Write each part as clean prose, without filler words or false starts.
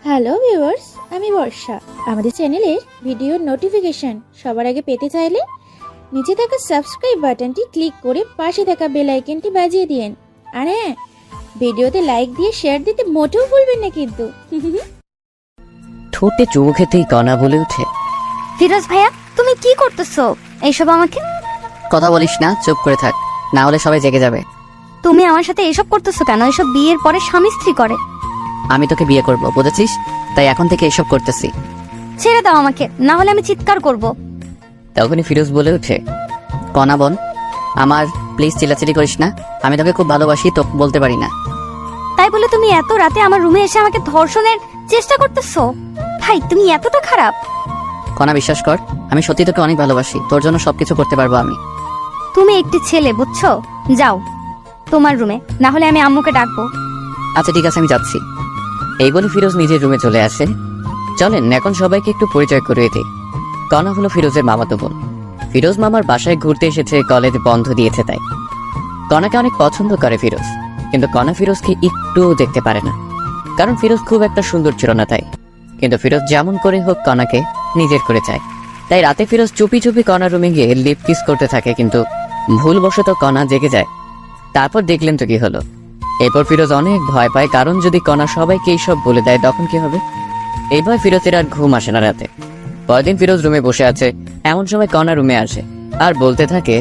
Hello viewers, আমি বর্ষা। আমাদের চ্যানেলের ভিডিও নোটিফিকেশন সবার আগে পেতে চাইলে নিচে থাকা সাবস্ক্রাইব বাটনটি ক্লিক করে পাশে থাকা বেল আইকনটি বাজিয়ে দিন। আর হ্যাঁ, ভিডিওতে লাইক দিয়ে শেয়ার দিতে মোটেও ভুলবেন না কিন্তু। ঠোঁটে চুমু খেতেই কণা বলে ওঠে, ফিরোজ ভাইয়া, তুমি কি করতেছো এইসব? আমাকে কথা বলিস না, চুপ করে থাক, না হলে সবাই জেগে যাবে। তুমি আমার সাথে এসব করতেছো কেন? এসব বিয়ের পরে স্বামী স্ত্রী করে। আমি তোকে বিয়ে করব, বুঝেছিস? তাই এখন থেকে এসব করতেছি। ছেড়ে দাও আমাকে, না হলে আমি চিৎকার করব। তখনই ফিরোজ বলে ওঠে, কণা বোন, আমার প্লিজ চিল্লাচিল্লি করিস না। আমি তোকে খুব ভালোবাসি, তো বলতে পারি না। তাই বলে তুমি এত রাতে আমার রুমে এসে আমাকে ধর্ষণের চেষ্টা করতেছো? ভাই, তুমি এতটা খারাপ? কণা, বিশ্বাস কর, আমি সত্যি তোকে অনেক ভালোবাসি। তোর জন্য সবকিছু করতে পারবো আমি। তুমি একটি ছেলে, বুঝছো? যাও তোমার রুমে, না হলে আমি আম্মুকে ডাকবো। আচ্ছা ঠিক আছে, আমি যাচ্ছি। এই বলে ফিরোজ নিজের রুমে চলে আসে। চলেন এখন সবাইকে একটু পরিচয় করিয়ে দিই। কণা হলো ফিরোজের মামাতো বোন। ফিরোজ মামার বাসায় ঘুরতে এসেছে, কলেজ বন্ধ দিয়েছে তাই। কণাকে অনেক পছন্দ করে ফিরোজ, কিন্তু কণা ফিরোজকে একটুও দেখতে পারে না, কারণ ফিরোজ খুব একটা সুন্দর ছিল না তাই। কিন্তু ফিরোজ যেমন করে হোক কণাকে নিজের করে চায়। তাই রাতে ফিরোজ চুপি চুপি কণার রুমে গিয়ে লিপ কিস করতে থাকে, কিন্তু ভুলবশত কণা জেগে যায়। তারপর দেখলেন তো কি হলো। এরপর ফিরোজ অনেক ভয় পায়, কারণ যদি কণা সবাইকে এইসব বলে দেয় তখন কি হবে। এই ভয় ফিরোজের আর ঘুম আসে না রাতে। পরদিন ফিরোজ রুমে বসে আছে, এমন সময় কণা রুমে আসে আর বলতে থাকে,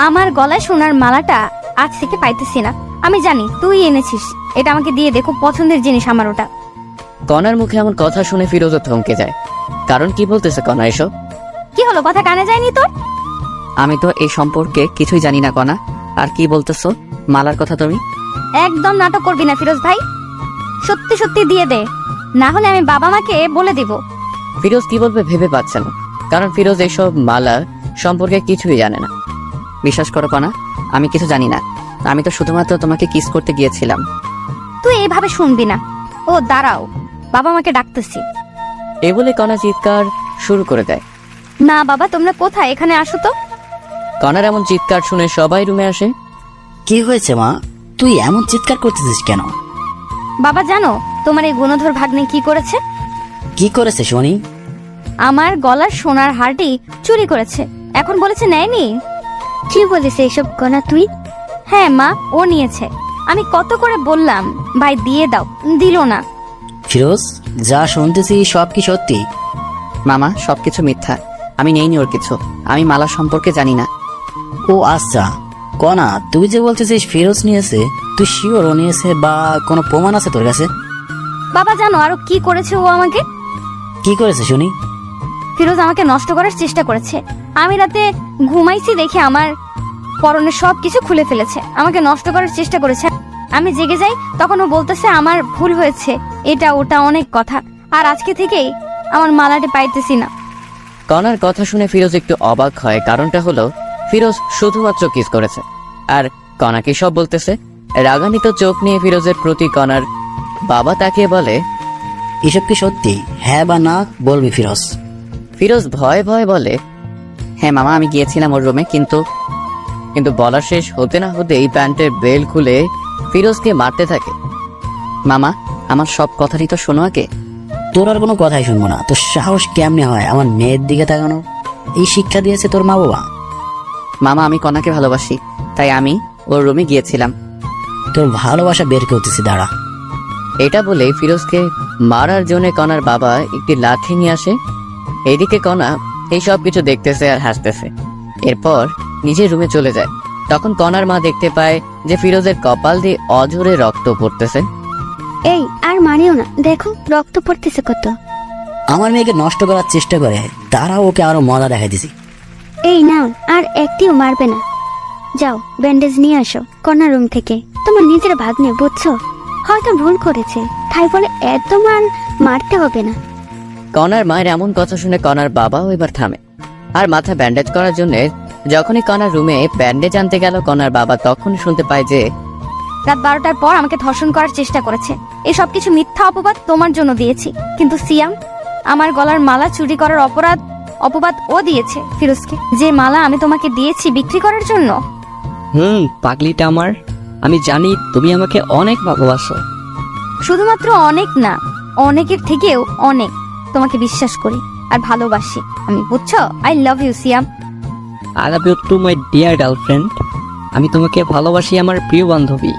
আমার গলায় সোনার মালাটা আজ থেকে পাইতেছি না। আমি জানি তুই এনেছিস, এটা আমাকে দিয়ে দে, খুব পছন্দের জিনিস আমার ওটা। কণার মুখে এমন কথা শুনে ফিরোজও থমকে যায়, কারণ কি বলতেছে কণা এসব? কি হলো, কথা কানে যায়নি তোর? আমি তো এই সম্পর্কে কিছুই জানি না কণা। আর কি বলতেছো মালার কথা তুমি? একদম নাটক করবি না ফিরোজ ভাই, সত্যি সত্যি দিয়ে দে, না হলে আমি বাবা মাকে বলে দিব। ফিরোজ কি বলবে ভেবে পাচ্ছে না, কারণ ফিরোজ এইসব মালা সম্পর্কে কিছুই জানে না। বিশ্বাস করো কণা, আমি কিছু জানি না। আমি তো শুধুমাত্র তোমাকে কিস করতে গিয়েছিলাম। তুই এইভাবে শুনবি না। ও দাঁড়াও, বাবা মাকে ডাকতেছি। এ বলে কণা চিৎকার শুরু করে দেয়। না বাবা, তোমরা কোথায়? এখানে আসো তো। কণার এমন চিৎকার শুনে সবাই রুমে আসে। কি হয়েছে মা, তুই এমন চিৎকার করতেছিস কেন? বাবা জানো তোমার এই গুণধর ভাগ্নে কি করেছে? কি করেছে শুনি? আমার গলার সোনার হারটি চুরি করেছে। এখন বলেছে নেয়নি। কি বলেছে এসব গনা তুই? হ্যাঁ মা, ও নিয়েছে। আমি কত করে বললাম ভাই দিয়ে দাও, দিল না। ফিরোজ, যা শুনতেছি সব কি সত্যি? মামা, সবকিছু মিথ্যা। আমি নেইনি ওর কিছু। আমি মালা সম্পর্কে জানি না। ও আচ্ছা, কনা তুই যে বলতেছিস ফিরোজ নিয়েছে, তুই শিওর ও নিয়েছে বা কোনো প্রমাণ আছে তোর কাছে? বাবা জানো আরো কি করেছে ও আমাকে? কি করেছে শুনি? ফিরোজ আমাকে নষ্ট করার চেষ্টা করেছে। আমি রাতে ঘুমাইছি দেখে আমার পরনের সব কিছু খুলে ফেলেছে, আমাকে নষ্ট করার চেষ্টা করেছে। আমি জেগে যাই, তখন ও বলতেছে আমার ভুল হয়েছে, এটা ওটা অনেক কথা। আর আজকে থেকেই আমার মালাটি পাইতেছি না। কণার কথা শুনে ফিরোজ একটু অবাক হয়। কারণটা হলো ফিরোজ শুধুমাত্র কিস করেছে, আর কণা কি সব বলতেছে। রাগান্বিত চোখ নিয়ে ফিরোজের প্রতি কণার বাবা তাকিয়ে বলে, এসব কি সত্যি? হ্যাঁ বা না বলবি ফিরোজ। ফিরোজ ভয়ে ভয়ে বলে, হ্যাঁ মামা, আমি গিয়েছিলাম ওর রুমে, কিন্তু বলা শেষ হতে না হতেই প্যান্টের বেল খুলে ফিরোজকে মারতে থাকে। মামা, আমার সব কথারই তো শোনো আগে। তোর আর কোনো কথাই শুনবো না। তোর সাহস কেমনে হয় আমার মেয়ের দিকে তাকানো? এই শিক্ষা দিয়েছে তোর মা বাবা? মামা, আমি কণাকে ভালোবাসি, তাই আমি ওর রুমে গিয়েছিলাম। তোর ভালোবাসা বের করতেছি, দাঁড়া। এটা বলে ফিরোজকে মারার জন্য কণার বাবা একটি লাঠি নিয়ে আসে। এইদিকে কণা এই সব কিছু দেখতেছে আর হাসতেছে। এরপর নিজের রুমে চলে যায়। তখন কণার মা দেখতে পায় যে ফিরোজের কপাল দিয়ে অঝরে রক্ত পড়তেছে। এই আর মানিও না, দেখো রক্ত পড়তেছে কত। আমার মেয়েকে নষ্ট করার চেষ্টা করে, তারা ওকে আরো মজা দেখাই দিছি। এই নাও, আর একটিও মারবে না। যাও ব্যান্ডেজ নিয়ে আসো কর্নার রুম থেকে। তোমার নিজের ভাগ্নে, বুঝছো? হয়তো ভুল করেছে, তাই বলে এত মারতে হবে না। কণার মায়ের এমন কথা শুনে কণার বাবাও এবার থামে, আর মাথা ব্যান্ডেজ করার জন্য যখনই কণার রুমে ব্যান্ডেজ আনতে গেল, কণার বাবা তখন শুনতে পায় যে রাত 12টার পর আমাকে ধর্ষণ করার চেষ্টা করেছে। এই সব কিছু মিথ্যা অপবাদ তোমার জন্য দিয়েছি, কিন্তু সিয়াম, আমার গলার মালা চুরি করার অপবাদ ও দিয়েছে ফিরোজকে। যে মালা আমি তোমাকে দিয়েছি বিক্রি করার জন্য। পাগলিটা আমার, আমি জানি তুমি আমাকে অনেক ভালোবাসো। শুধুমাত্র অনেক না, অনেকের থেকেও অনেক তোমাকে বিশ্বাস করি আর ভালোবাসি আমি, বুঝছো? I love you Siam. I love you too my dear girlfriend. আমি তোমাকে ভালোবাসি আমার প্রিয় বান্ধবী।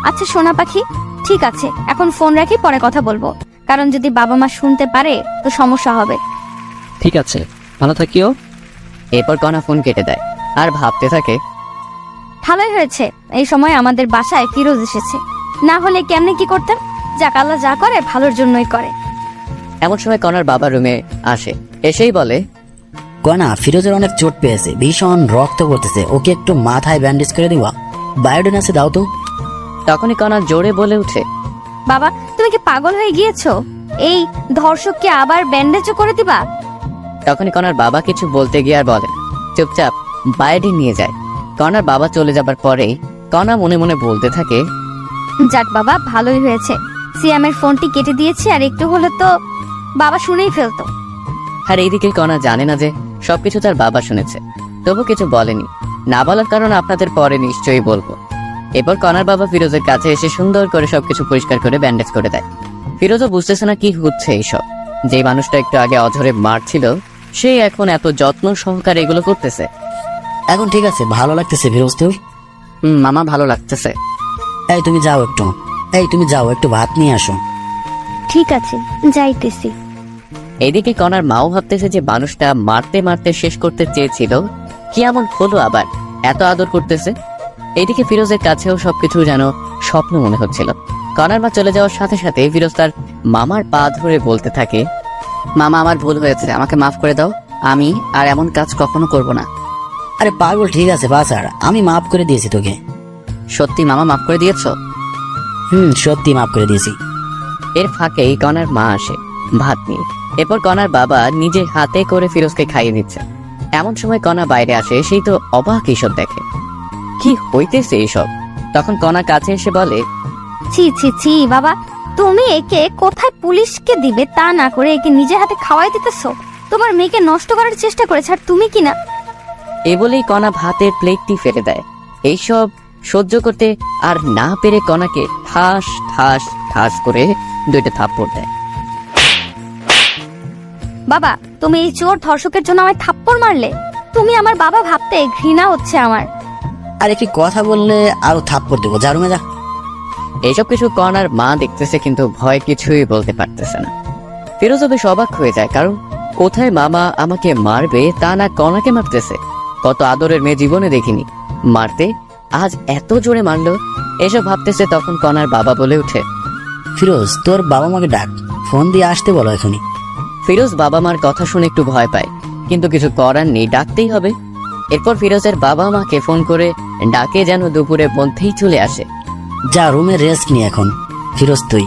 আচ্ছা সোনা পাখি, ঠিক আছে, এখন ফোন রাখি, পরে কথা বলবো, কারণ যদি বাবা মা শুনতে পারে তো সমস্যা হবে। ঠিক আছে, ভালো থাকিও। এরপর কণা ফোন কেটে দেয় আর ভাবতে থাকে, ভালোই হয়েছে এই সময় আমাদের বাসায় ফিরোজ এসেছে, না হলে কেমনে কি করতাম। যাক, আল্লাহ যা করে ভালোর জন্যই করে। এমন সময় কণার বাবা রুমে আসে, এসেই বলে, কনা, ফিরোজের অনেক চোট পেয়েছে, ভীষণ রক্ত পড়তেছে, ওকে একটু মাথায় ব্যান্ডেজ করে দিবা, বায়োডিন আছে দাও তো। তখনই কণা জোরে বলে উঠে, বাবা তুমি কি পাগল হয়ে গিয়েছো? এই ধর্ষককে আবার ব্যান্ডেজও করে দিবা? তখনই কণার বাবা কিছু বলতে গিয়ে আর বলে না, চুপচাপ বায়োডিন নিয়ে যায়। কণার বাবা চলে যাবার পরেই কণা মনে মনে বলতে থাকে, যাক বাবা, ভালোই হয়েছে সিয়ামের ফোনটি কেটে দিয়েছি, আর একটু হলে তো বাবা শুনেই ফেলতো। আর এইদিকে কণা জানে না যে সবকিছু তার বাবা শুনেছে, তবু কিছু বলেনি। না বলার কারণ আপনাদের পরে নিশ্চয়ই বলবো। এরপর কণার বাবা ফিরোজের কাছে এসে সুন্দর করে সবকিছু পরিষ্কার করে ব্যান্ডেজ করে দেয়। ফিরোজও বুঝতেছে না কি হচ্ছে এইসব। যে মানুষটা একটু আগে অঝরে মারছিল, সে এখন এত যত্ন সহকারে এগুলো করতেছে। এখন ঠিক আছে, ভালো লাগতেছে ফিরোজ তোর? মামা ভালো লাগতেছে। এই তুমি যাও একটু ভাত নিয়ে আসো। ঠিক আছে, যাইতেছি। এদিকে কণার মাও ভাবতেছে যে মানুষটা মারতে মারতে শেষ করতে চেয়েছিল, কি এমন হলো আবার এত আদর করতেছে। এদিকে ফিরোজের কাছেও সবকিছু যেন স্বপ্ন মনে হচ্ছিল। কণার মা চলে যাওয়ার সাথে সাথে ফিরোজ তার মামার পা ধরে বলতে থাকে, মামা আমার ভুল হয়েছে, আমাকে মাফ করে দাও, আমি আর এমন কাজ কখনো করব না। আরে পাগল, ঠিক আছে বাছাড়, আমি মাফ করে দিয়েছি তোকে। সত্যি মামা মাফ করে দিয়েছো? সত্যি মাফ করে দিয়েছি। এর ফাঁকেই কণার মা আসে ভাত নিয়ে। এরপর কণার বাবা নিজে হাতে করে ফিরোজকে খাইয়ে দিচ্ছে। এমন সময় কণা বাইরে আসে, সেই তো অবাক এইসব দেখে, কি হইতেছে এইসব। তখন কণা কাছে এসে বলে, ছি ছি ছি বাবা, তুমি একে কোথায় পুলিশকে দিবে তা না করে একে নিজে হাতে খাওয়াই দিতেছো। তোমার মেয়েকে নষ্ট করার চেষ্টা করেছে, আর তুমি কি না। এ বলেই কণা ভাতের প্লেটটি ফেলে দেয়। এইসব সহ্য করতে আর না পেরে কণাকে ঠাস ঠাস ঠাস করে 2টা থাপ্পড় দেয়। বাবা তুমি এই চোর ধর্ষকের জন্য আমায় থাপ্পড় মারলে? তুমি আমার বাবা ভাবতে ঘৃণা হচ্ছে আমার। আর একটি কথা বললে আরো থাপ্পড় দেবো, যা রুমে যা। এইসব কিছু কণার মা দেখতেছে, কিন্তু ভয় কিছুই বলতে পারতেছে না। ফিরোজও বেশ অবাক হয়ে যায়, কারণ কোথায় মামা আমাকে মারবে তা না কণাকে মারতেছে। কত আদরের মেয়ে জীবনে দেখিনি, মারতে আজ এত জোরে মারলো। এসব ভাবতেছে, তখন কণার বাবা বলে উঠে, ফিরোজ তোর বাবা মাকে ডাক, ফোন দিয়ে আসতে বলো এখনই। ফিরোজ বাবা মার কথা শুনে একটু ভয় পায়, কিন্তু কিছু করার নেই, ডাকতেই হবে। এরপর ফিরোজের বাবা মাকে ফোন করে ডাকে যেন দুপুরের মধ্যেই চলে আসে। যা রুমে রেস্ট নি এখন, ফিরোজ তুই।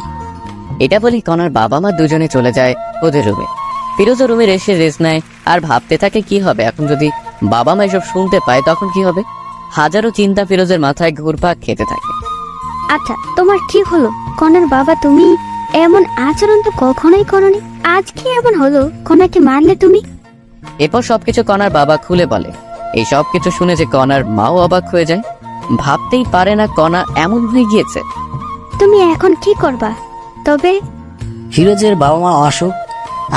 এটা বলি কণার বাবা মা দুজনে চলে যায় ওদের রুমে। ফিরোজও রুমে এসে রেস্ট নেয় আর ভাবতে থাকে কি হবে এখন যদি বাবা মা এসব শুনতে পায়, তখন কি হবে। হাজারো চিন্তা ফিরোজের মাথায় ঘুরপাক খেতে থাকে। আচ্ছা তোমার কি হলো কনার বাবা? তুমি এমন আচরণ তো কখনোই করনি, আজ কি এমন হলো? কনাকে মারলে তুমি? এরপর সবকিছু কণার বাবা খুলে বলে। এই সব কিছু শুনে যে কণার মাও অবাক হয়ে যায়, ভাবতেই পারে না কণা এমন হয়ে গিয়েছে। তুমি এখন কি করবা? তবে ফিরোজের বাবা মা আসুক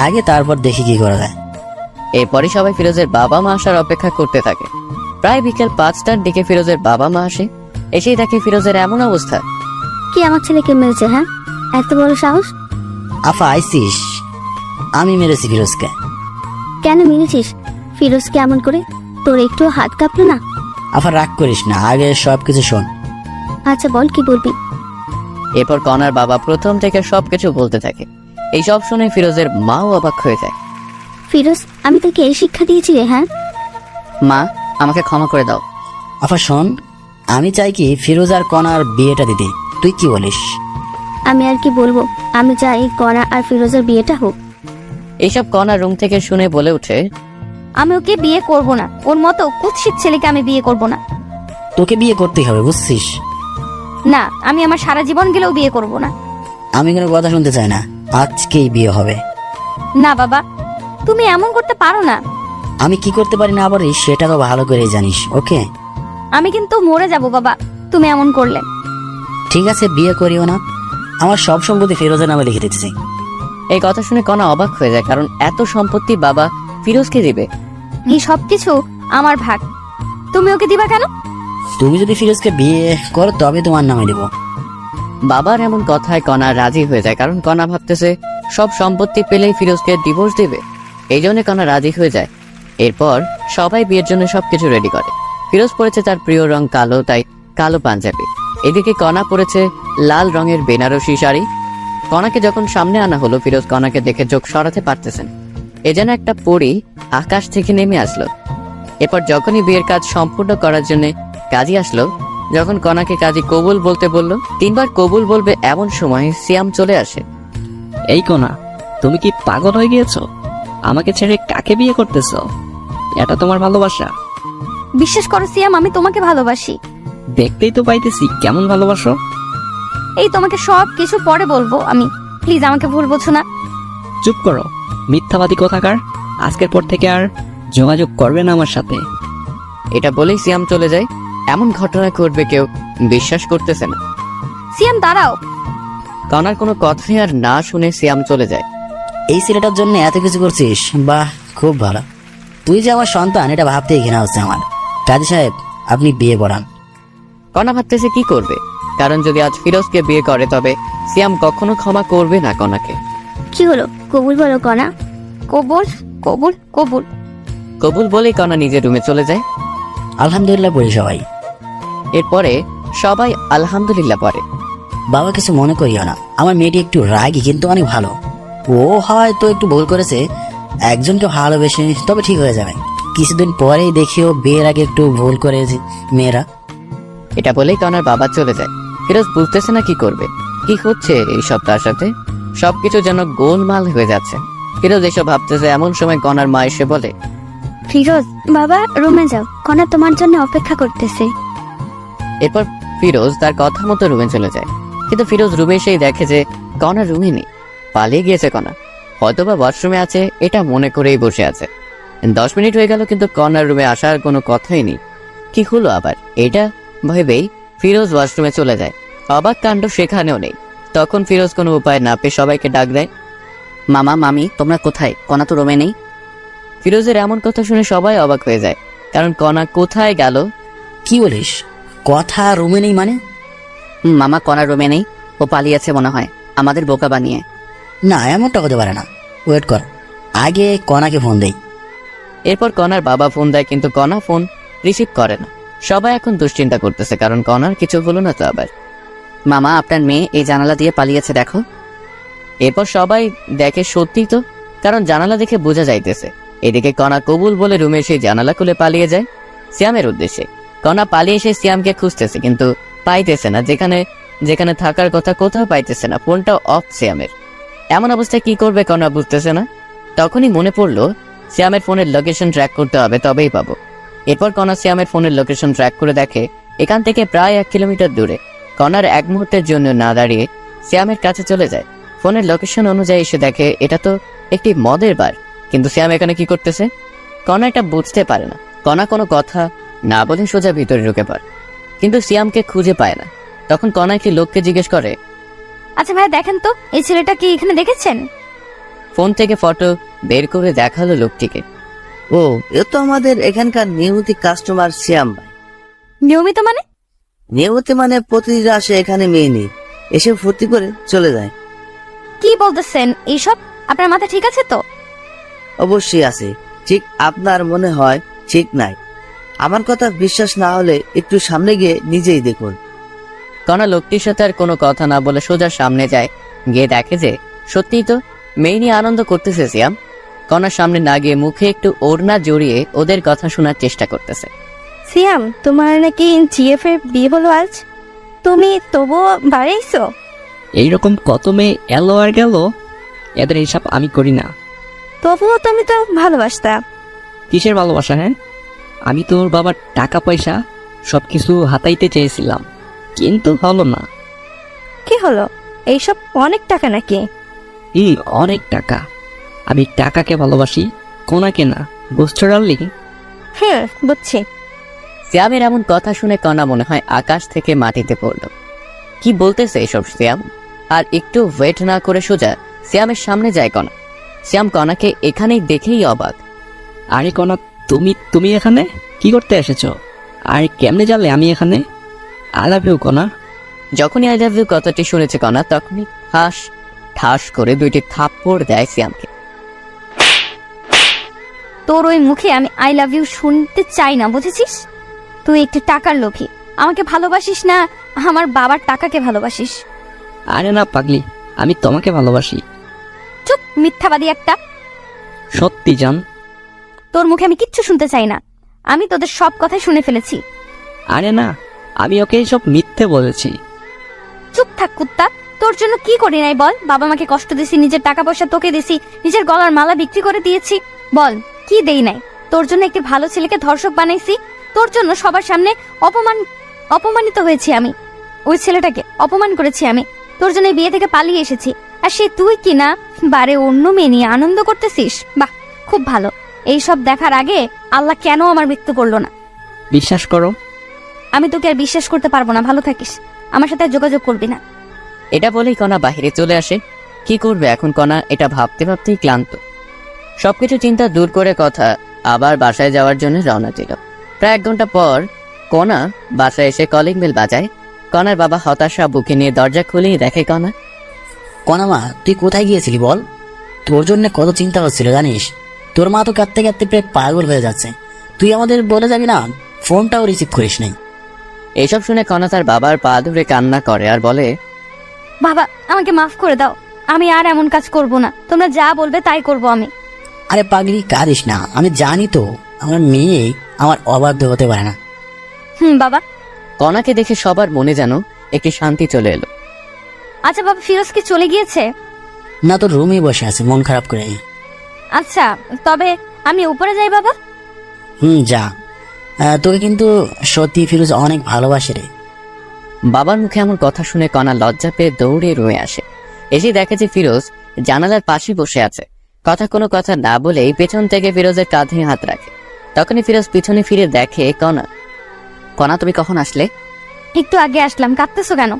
আগে, তারপর দেখি কি করা যায়। এরপরই সবাই ফিরোজের বাবা মা আসার অপেক্ষা করতে থাকে। প্রায় বিকেল 5টার দিকে ফিরোজের বাবা মা আসে। এসেই দেখে ফিরোজের এমন অবস্থা। কি আমার ছেলেকে মেরেছে? হ্যাঁ, এত বড় সাহস! আফা আইসিস? আমি মেরেছি ফিরোজকে। কেন মেরেছিস ফিরোজকে এমন করে? তোর একটু হাত কাঁপলো না? আফা রাগ করিস না, আগে সবকিছু শোন। আচ্ছা বল, কি বলবি? এরপর কণার বাবা প্রথম থেকে সবকিছু বলতে থাকে। এই সব শুনে ফিরোজের মাও অবাক হয়ে যায়। ফিরোজ, আমি তোকে এই শিক্ষা দিয়েছি রে? হ্যাঁ মা, আমাকে ক্ষমা করে দাও। আফা শোন, আমি চাই কি ফিরোজ আর কণার বিয়েটা দিতে, তুই কি বলিস? আমি আর কি বলবো, আমি চাই কণা আর ফিরোজের বিয়েটা হোক। এইসব কণা রুম থেকে শুনে বলে উঠে, আমি ওকে বিয়ে করব না, ওর মতো কুৎসিত ছেলেকে আমি বিয়ে করব না। তোকে বিয়ে করতেই হবে, বুঝছিস? না, আমি আমার সারা জীবন গেলেও বিয়ে করব না। আমি কোনো কথা শুনতে চাই না, আজকেই বিয়ে হবে। না বাবা, তুমি এমন করতে পারো না। আমি কি করতে পারি না পারি সেটা তো ভালো করেই জানিস, ওকে? আমি কিন্তু মরে যাব বাবা তুমি এমন করলে। ঠিক আছে, বিয়ে করিও না, আমার সব সম্পত্তি ফিরোজের নামে লিখে দিতেছি। এই কথা শুনে কণা অবাক হয়ে যায়, কারণ এত সম্পত্তি বাবা ফিরোজকে দিবে। এই সব কিছু আমার ভাগ, তুমি ওকে দিবা কেন? তুমি যদি ফিরোজকে বিয়ে করো তবে তোমার নামে দেবো। বাবার এমন কথায় কণা রাজি হয়ে যায়, কারণ কণা ভাবতেছে সব সম্পত্তি পেলেই ফিরোজকে ডিভোর্স দিবে। এই জন্য কণা রাজি হয়ে যায়। এরপর সবাই বিয়ের জন্য সবকিছু রেডি করে। ফিরোজ পরেছে তার প্রিয় রং কালো, তাই কালো পাঞ্জাবি। এদিকে কণা পরেছে লাল রঙের বেনারসি শাড়ি। কণাকে যখন সামনে আনা হলো, ফিরোজ কণাকে দেখে চোখ সরাতে পারতেছেন। এ যেন একটা পরী আকাশ থেকে নেমে আসলো। এরপর যখনই বিয়ের কাজ সম্পূর্ণ করার জন্য কাজী আসলো, যখন কণাকে কাজী কবুল বলতে বলল, 3 বার কবুল বলবে এমন সময় সিয়াম চলে আসে। এই কোনা, তুমি কি পাগল হয়ে গিয়েছো? আমাকে ছেড়ে কাকে বিয়ে করতেছো? এটা তোমার ভালোবাসা? বিশ্বাস করো সিয়াম, আমি তোমাকে ভালোবাসি। দেখতেই তো পাইতেছি কেমন ভালোবাসো। এই তোমাকে সব কিছু পরে বলবো আমি, প্লিজ আমাকে ভুল বোঝো না। চুপ করো, মিথ্যাবাদী কোথাকার। আজকের পর থেকে আর যোগাযোগ করবে না আমার সাথে। এটা বলেই সিয়াম চলে যায়। এমন ঘটনা ঘটবে কেউ বিশ্বাস করতেছে না। সিয়াম দাঁড়াও। কণার কোনো কথাই আর না শুনে সিয়াম চলে যায়। এই ছেলেটার জন্য এত কিছু করছিস, বাহ খুব ভালো। তুই যে আমার সন্তান এটা ভাবতেই ঘৃণা হচ্ছে আমার। কাজী সাহেব, আপনি বিয়ে পড়ান। কণা ভাবতেছে কি করবে, কারণ যদি আজ ফিরোজকে বিয়ে করে তবে সিয়াম কখনো ক্ষমা করবে না কণাকে। কি হলো, কবুল বলো কণা। কবুল কবুল কবুল। কবুল বলেই কণা নিজের রুমে চলে যায়। আলহামদুলিল্লাহ বলি সবাই। এরপরে সবাই আলহামদুলিল্লাহ পড়ে। বাবা কিছু মনে করিও না, আমার মেয়েটি একটু রাগী কিন্তু অনেক ভালো। ও হয়তো একটু ভুল করেছে, একজনকে ভালোবেসে, তবে ঠিক হয়ে যাবে। কিছুদিন পরেই দেখিও বিয়ের আগে একটু ভুল করেছে মেয়েরা। এটা বলেই কণার বাবা চলে যায়। ফিরোজ বুঝতেছে না কি করবে, কি হচ্ছে এইসব তার সাথে। সবকিছু যেন গোলমাল হয়ে যাচ্ছে। ফিরোজ এসব ভাবতেছে, এমন সময় কণার মা এসে বলে, ফিরোজ বাবা রুমে যাও, কণা তোমার জন্য অপেক্ষা করতেছে। এরপর ফিরোজ তার কথা মতো রুমে চলে যায়। কিন্তু ফিরোজ রুমে এসেই দেখে যে কণা রুমে নেই, পালিয়ে গিয়েছে কণা। হয়তোবা ওয়াশরুমে আছে, এটা মনে করেই বসে আছে। 10 মিনিট হয়ে গেল কিন্তু কণার রুমে আসার কোনো কথাই নেই। কি হলো আবার এটা ভেবেই ফিরোজ ওয়াশরুমে চলে যায়। অবাক কাণ্ড সেখানেও নেই। তখন ফিরোজ কোনো উপায় না পেয়ে সবাইকে ডাক দেয়, মামা মামি তোমরা কোথায়? কণা তো রুমে নেই। ফিরোজের এমন কথা শুনে সবাই অবাক হয়ে যায়, কারণ কণা কোথায় গেল। কি বলিস, কথা রুমে নেই মানে? মামা কণা রুমে নেই, ও পালিয়েছে মনে হয় আমাদের বোকা বানিয়ে। না, এমনটা হতে পারে না। ওয়েট কর, আগে কণাকে ফোন দেই। এরপর কণার বাবা ফোন দেয়, কিন্তু কণা ফোন রিসিভ করে না। সবাই এখন দুশ্চিন্তা করতেছে, কারণ কণার কিছু হলো না তো আবার। মামা আপনার মেয়ে এই জানালা দিয়ে পালিয়েছে দেখো। এরপর সবাই দেখে সত্যি তো, কারণ জানালা দেখে বোঝা যাইতেছে। এদিকে কণা কবুল বলে রুমে সেই জানালা খুলে পালিয়ে যায় সিয়ামের উদ্দেশ্যে। কণা পালিয়ে এসে সিয়ামকে খুঁজতেছে, কিন্তু পাইতেছে না। যেখানে যেখানে থাকার কথা কোথাও পাইতেছে না। ফোনটা অফ সিয়ামের। এমন অবস্থায় কি করবে কণা বুঝতেছে না। তখনই মনে পড়লো সিয়ামের ফোনের লোকেশন ট্র্যাক করতে হবে, তবেই পাবো। এরপর কণা সিয়ামের ফোনের লোকেশন ট্র্যাক করে দেখে এখান থেকে প্রায় 1 কিলোমিটার দূরে। কণার এক মুহূর্তের জন্য না দাঁড়িয়ে সিয়ামের কাছে চলে যায়। ফোনের লোকেশন অনুযায়ী এসে দেখে এটা তো একটি মদের বার, কিন্তু সিয়াম এখানে কি করতেছে? কণা এটা বুঝতে পারে না। কণা কোনো কথা না বলে সোজা ভিতরে ঢুকে পড়ে, কিন্তু সিয়ামকে খুঁজে পায় না। তখন কণা একটি লোককে জিজ্ঞেস করে, আচ্ছা ভাই দেখেন তো এই ছেলেটা কি এখানে দেখেছেন? ফোন থেকে ফটো বের করে দেখালো লোকটিকে। ও, এ তো আমাদের এখানকার নিয়মিত কাস্টমার শ্যাম ভাই। নিয়মিত মানে? নিয়মিত মানে প্রতিদিন আসে এখানে মেয়ে নিয়ে, এসে ফুর্তি করে চলে যায়। কি বলতেছেন এইসব? আপনার মাথা ঠিক আছে তো? অবশ্যই আছে, ঠিক আপনার মনে হয় ঠিক নাই। আমার কথা বিশ্বাস না হলে একটু সামনে গিয়ে নিজেই দেখুন। কণা লোকটির সাথে আর কোনো কথা না বলে সোজা সামনে যায়। গিয়ে দেখে যে সত্যিই তো মেয়ে নিয়ে আনন্দ করতেছে সিয়াম। কণার সামনে না গিয়ে মুখে একটু ওড়না জড়িয়ে ওদের কথা শোনার চেষ্টা করতেছে। সিয়াম, তোমার নাকি জিএফ এর বিয়ে হলো আজ, তুমি তবুও বাড়াইছো? এইরকম কত মেয়ে এলো আর গেল, এদের হিসাব আমি করি না। তবুও তুমি তো ভালোবাসতা। কিসের ভালোবাসা? হ্যাঁ, আমি তোর বাবার টাকা পয়সা সবকিছু হাতাইতে চেয়েছিলাম, কিন্তু হলো না। কি হলো? এইসব অনেক টাকা নাকি? অনেক টাকা। আমি টাকাকে ভালোবাসি, কোনাকে না। বুঝছো ডার্লিং? বুঝছি। সিয়ামের এমন কথা শুনে কণা মনে হয় আকাশ থেকে মাটিতে পড়ল। কি বলতেছে এসব সিয়াম? আর একটু ওয়েট না করে সোজা সিয়ামের সামনে যায় কণা। সিয়াম কণাকে এখানেই দেখেই অবাক। আরে কনা, তুমি এখানে কি করতে এসেছো? আর কেমনে জানলে আমি এখানে? আই লাভ ইউ কনা। যখনই আই লাভ ইউ কথাটি শুনেছে কণা, তখনই ঠাস করে 2টি থাপ্পড় দেয় সিয়ামকে। তোর ওই মুখে আমি আই লাভ ইউ শুনতে চাই না, বুঝেছিস? তুই একটু টাকার লোভী। আমাকে ভালোবাসিস না, আমার বাবার টাকাকে ভালোবাসিস। আরে না পাগলি, আমি তোমাকে ভালোবাসি। চুপ, মিথ্যাবাদী একটা। সত্যি জান। তোর মুখে আমি কিচ্ছু শুনতে চাই না। আমি তোদের সব কথাই শুনে ফেলেছি। আরে না, আমি ওকে সব মিথ্যে বলেছি। চুপ থাক কুত্তা। তোর জন্য কি করি নাই বল? বাবা মাকে কষ্ট দিছি, নিজের টাকা পয়সা তোকে দিছি, নিজের গলার মালা বিক্রি করে দিয়েছি। বল কি দেই নাই? তোর জন্য একটি ভালো ছেলেকে ধর্ষক বানাইছি। তোর জন্য সবার সামনে অপমানিত হয়েছি আমি। ওই ছেলেটাকে অপমান করেছি আমি। তোর জন্য এই বিয়ে থেকে পালিয়ে এসেছি। আর সে তুই কি না বারে অন্য মেয়ে নিয়ে আনন্দ করতেছিস? বাহ, খুব ভালো। এইসব দেখার আগে আল্লাহ কেন আমার মৃত্যু করলো না? বিশ্বাস করো, আমি তোকে আর বিশ্বাস করতে পারবো না। ভালো থাকিস, আমার সাথে আর যোগাযোগ করবি না। এটা বলেই কণা বাহিরে চলে আসে। কি করবে এখন কণা, এটা ভাবতে ভাবতেই ক্লান্ত। সবকিছু চিন্তা দূর করে কথা আবার বাসায় যাওয়ার জন্য রওনা দিল। প্রায় 1 ঘন্টা পর কণা বাসায় এসে কলিং বেল বাজায়। কণার বাবা হতাশা বুকে নিয়ে দরজা খুলেই দেখে কণা। কনা মা, তুই কোথায় গিয়েছিলি বল? তোর জন্য কত চিন্তা হচ্ছিল জানিস। তোর মা তো কাঁদতে কাঁদতে প্রায় পাগল হয়ে যাচ্ছে। তুই আমাদের বলে যাবি না, ফোনটাও রিসিভ করিস নাই। এসব শুনে কণা তার বাবার পা ধরে কান্না করে আর বলে, বাবা, আমাকে মাফ করে দাও। আমি আর এমন কাজ করব না। তোমরা যা বলবে তাই করব আমি। আরে পাগলি, কাঁদিস না। আমি জানি তো আমার মেয়ে আমার অবাধ্য হতে পারে না। বাবা। কণাকে দেখে সবার মনে যেন একটি শান্তি চলে এলো। আচ্ছা বাবা, ফিরোজ কি চলে গিয়েছে? না, তোর রুমে বসে আছে মন খারাপ করে। আচ্ছা, তবে আমি উপরে যাই বাবা। যা। তোকে কিন্তু সত্যি ফিরোজ অনেক ভালোবাসে রে। বাবার মুখে এমন কথা শুনে কণা লজ্জা পেয়ে দৌড়ে রুমে আসে। এসে দেখে যে ফিরোজ জানালার পাশে বসে আছে। কোনো কথা না বলেই পেছন থেকে ফিরোজের কাঁধে হাত রাখে। তখনই ফিরোজ পিছনে ফিরে দেখে কণা, তুমি কখন আসলে? একটু আগে আসলাম। কাঁদতেছো কেন?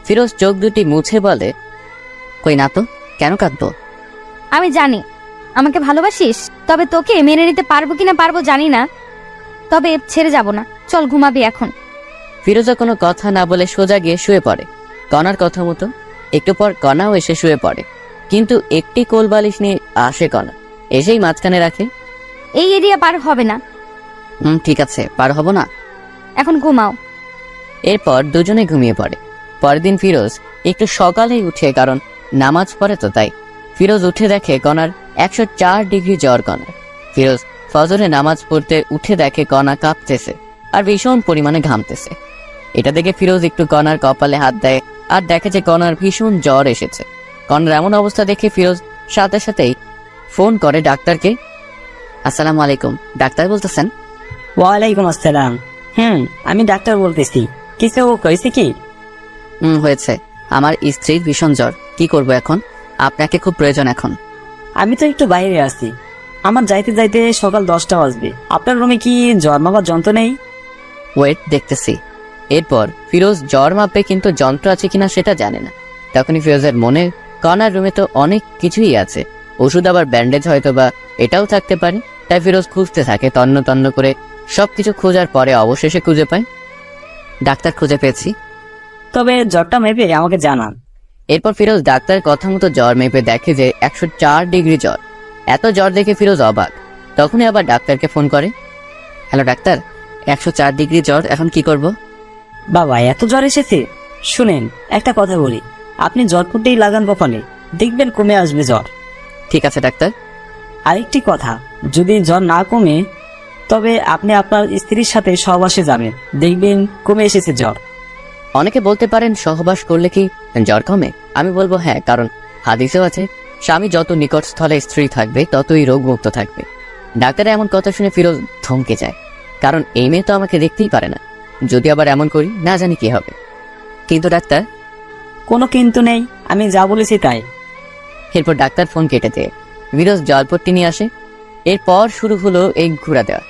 ফিরোজ চোখ দুটি মুছে বলে, কই না তো, কেন কাঁদবো? আমি জানি আমাকে ভালোবাসিস, তবে তোকে মেনে নিতে পারবো কিনা পারবো জানি না, তবে ছেড়ে যাব না। চল ঘুমাবি এখন। ফিরোজা কোনো কথা না বলে সোজা গিয়ে শুয়ে পড়ে কণার কথা মতো। একটু পর কণাও এসে শুয়ে পড়ে, কিন্তু একটি কোল বালিশ নিয়ে আসে কণা, এসেই মাঝখানে রাখে। এই এরিয়া পার হবে না। ঠিক আছে, পার হব না। এখন ঘুমাও। এরপর দুজনে ঘুমিয়ে পড়ে। পরের দিন ফিরোজ একটু সকালেই উঠে, কারণ নামাজ পড়ে তো তাই। ফিরোজ উঠে দেখে কণার 104 ডিগ্রি জ্বর। কণার ফিরোজ ফজরে নামাজ পড়তে উঠে দেখে কণা কাঁপতেছে আর ভীষণ পরিমাণে ঘামতেছে। এটা দেখে ফিরোজ একটু কণার কপালে হাত দেয় আর দেখে যে কণার ভীষণ জ্বর এসেছে। কণার এমন অবস্থা দেখে ফিরোজ সাথে সাথেই ফোন করে ডাক্তারকে। আসসালামু আলাইকুম, ডাক্তার বলতেছেন? ওয়ালাইকুম আসসালাম। আমি ডাক্তার বলতেছি। কিছু কইছে কি? হয়েছে, আমার স্ত্রীর ভীষণ জ্বর। কি করব এখন? আপনাকে খুব প্রয়োজন এখন। আমি তো একটু বাইরে আছি। আমার যাইতে যাইতে সকাল 10টা বাজবে। আপনার রুমে কি জ্বর মাপার যন্ত্র নেই? ওয়েট, দেখতেছি। এরপর ফিরোজ জ্বর মাপে, কিন্তু যন্ত্র আছে কিনা সেটা জানে না। তখনই ফিরোজের মনে, কণার রুমে তো অনেক কিছুই আছে, ওষুধ আবার ব্যান্ডেজ হয়তো বা এটাও থাকতে পারে। তাই ফিরোজ খুঁজতে থাকে তন্ন তন্ন করে। সবকিছু খোঁজার পরে অবশেষে খুঁজে পায়। ডাক্তার, খুঁজে পেয়েছি। তবে জ্বরটা মেপে আমাকে জানান। এরপর ফিরোজ ডাক্তারের কথা মতো জ্বর মেপে দেখে যে 104 ডিগ্রি জ্বর। এত জ্বর দেখে ফিরোজ অবাক। তখনই আবার ডাক্তারকে ফোন করে। হ্যালো ডাক্তার, 104 ডিগ্রি জ্বর, এখন কি করব? বাবা, এত জ্বর এসেছে? শুনেন, একটা কথা বলি। আপনি জ্বর ফুটেই লাগান কপালে, দেখবেন কমে আসবে জ্বর। ঠিক আছে ডাক্তার। আরেকটি কথা, যদি জ্বর না কমে তবে আপনি আপনার স্ত্রীর সাথে সহবাসে যাবেন, দেখবেন কমে এসেছে জ্বর। অনেকে বলতে পারেন সহবাস করলে কি জ্বর কমে? আমি বলবো হ্যাঁ, কারণ হাদিসেও আছে স্বামী যত নিকট স্থলে স্ত্রী থাকবে ততই রোগমুক্ত থাকবে। ডাক্তারের এমন কথা শুনে ফিরোজ থমকে যায়, কারণ এই মেয়ে তো আমাকে দেখতেই পারে না। যদি আবার এমন করি, না জানি কি হবে। কিন্তু ডাক্তার? কোনো কিন্তু নেই, আমি যা বলেছি তাই। এরপর ডাক্তার ফোন কেটে দিয়ে ফিরোজ জলপট্টি নিয়ে আসে। এরপর শুরু হলো এই ঘুরা দেওয়া।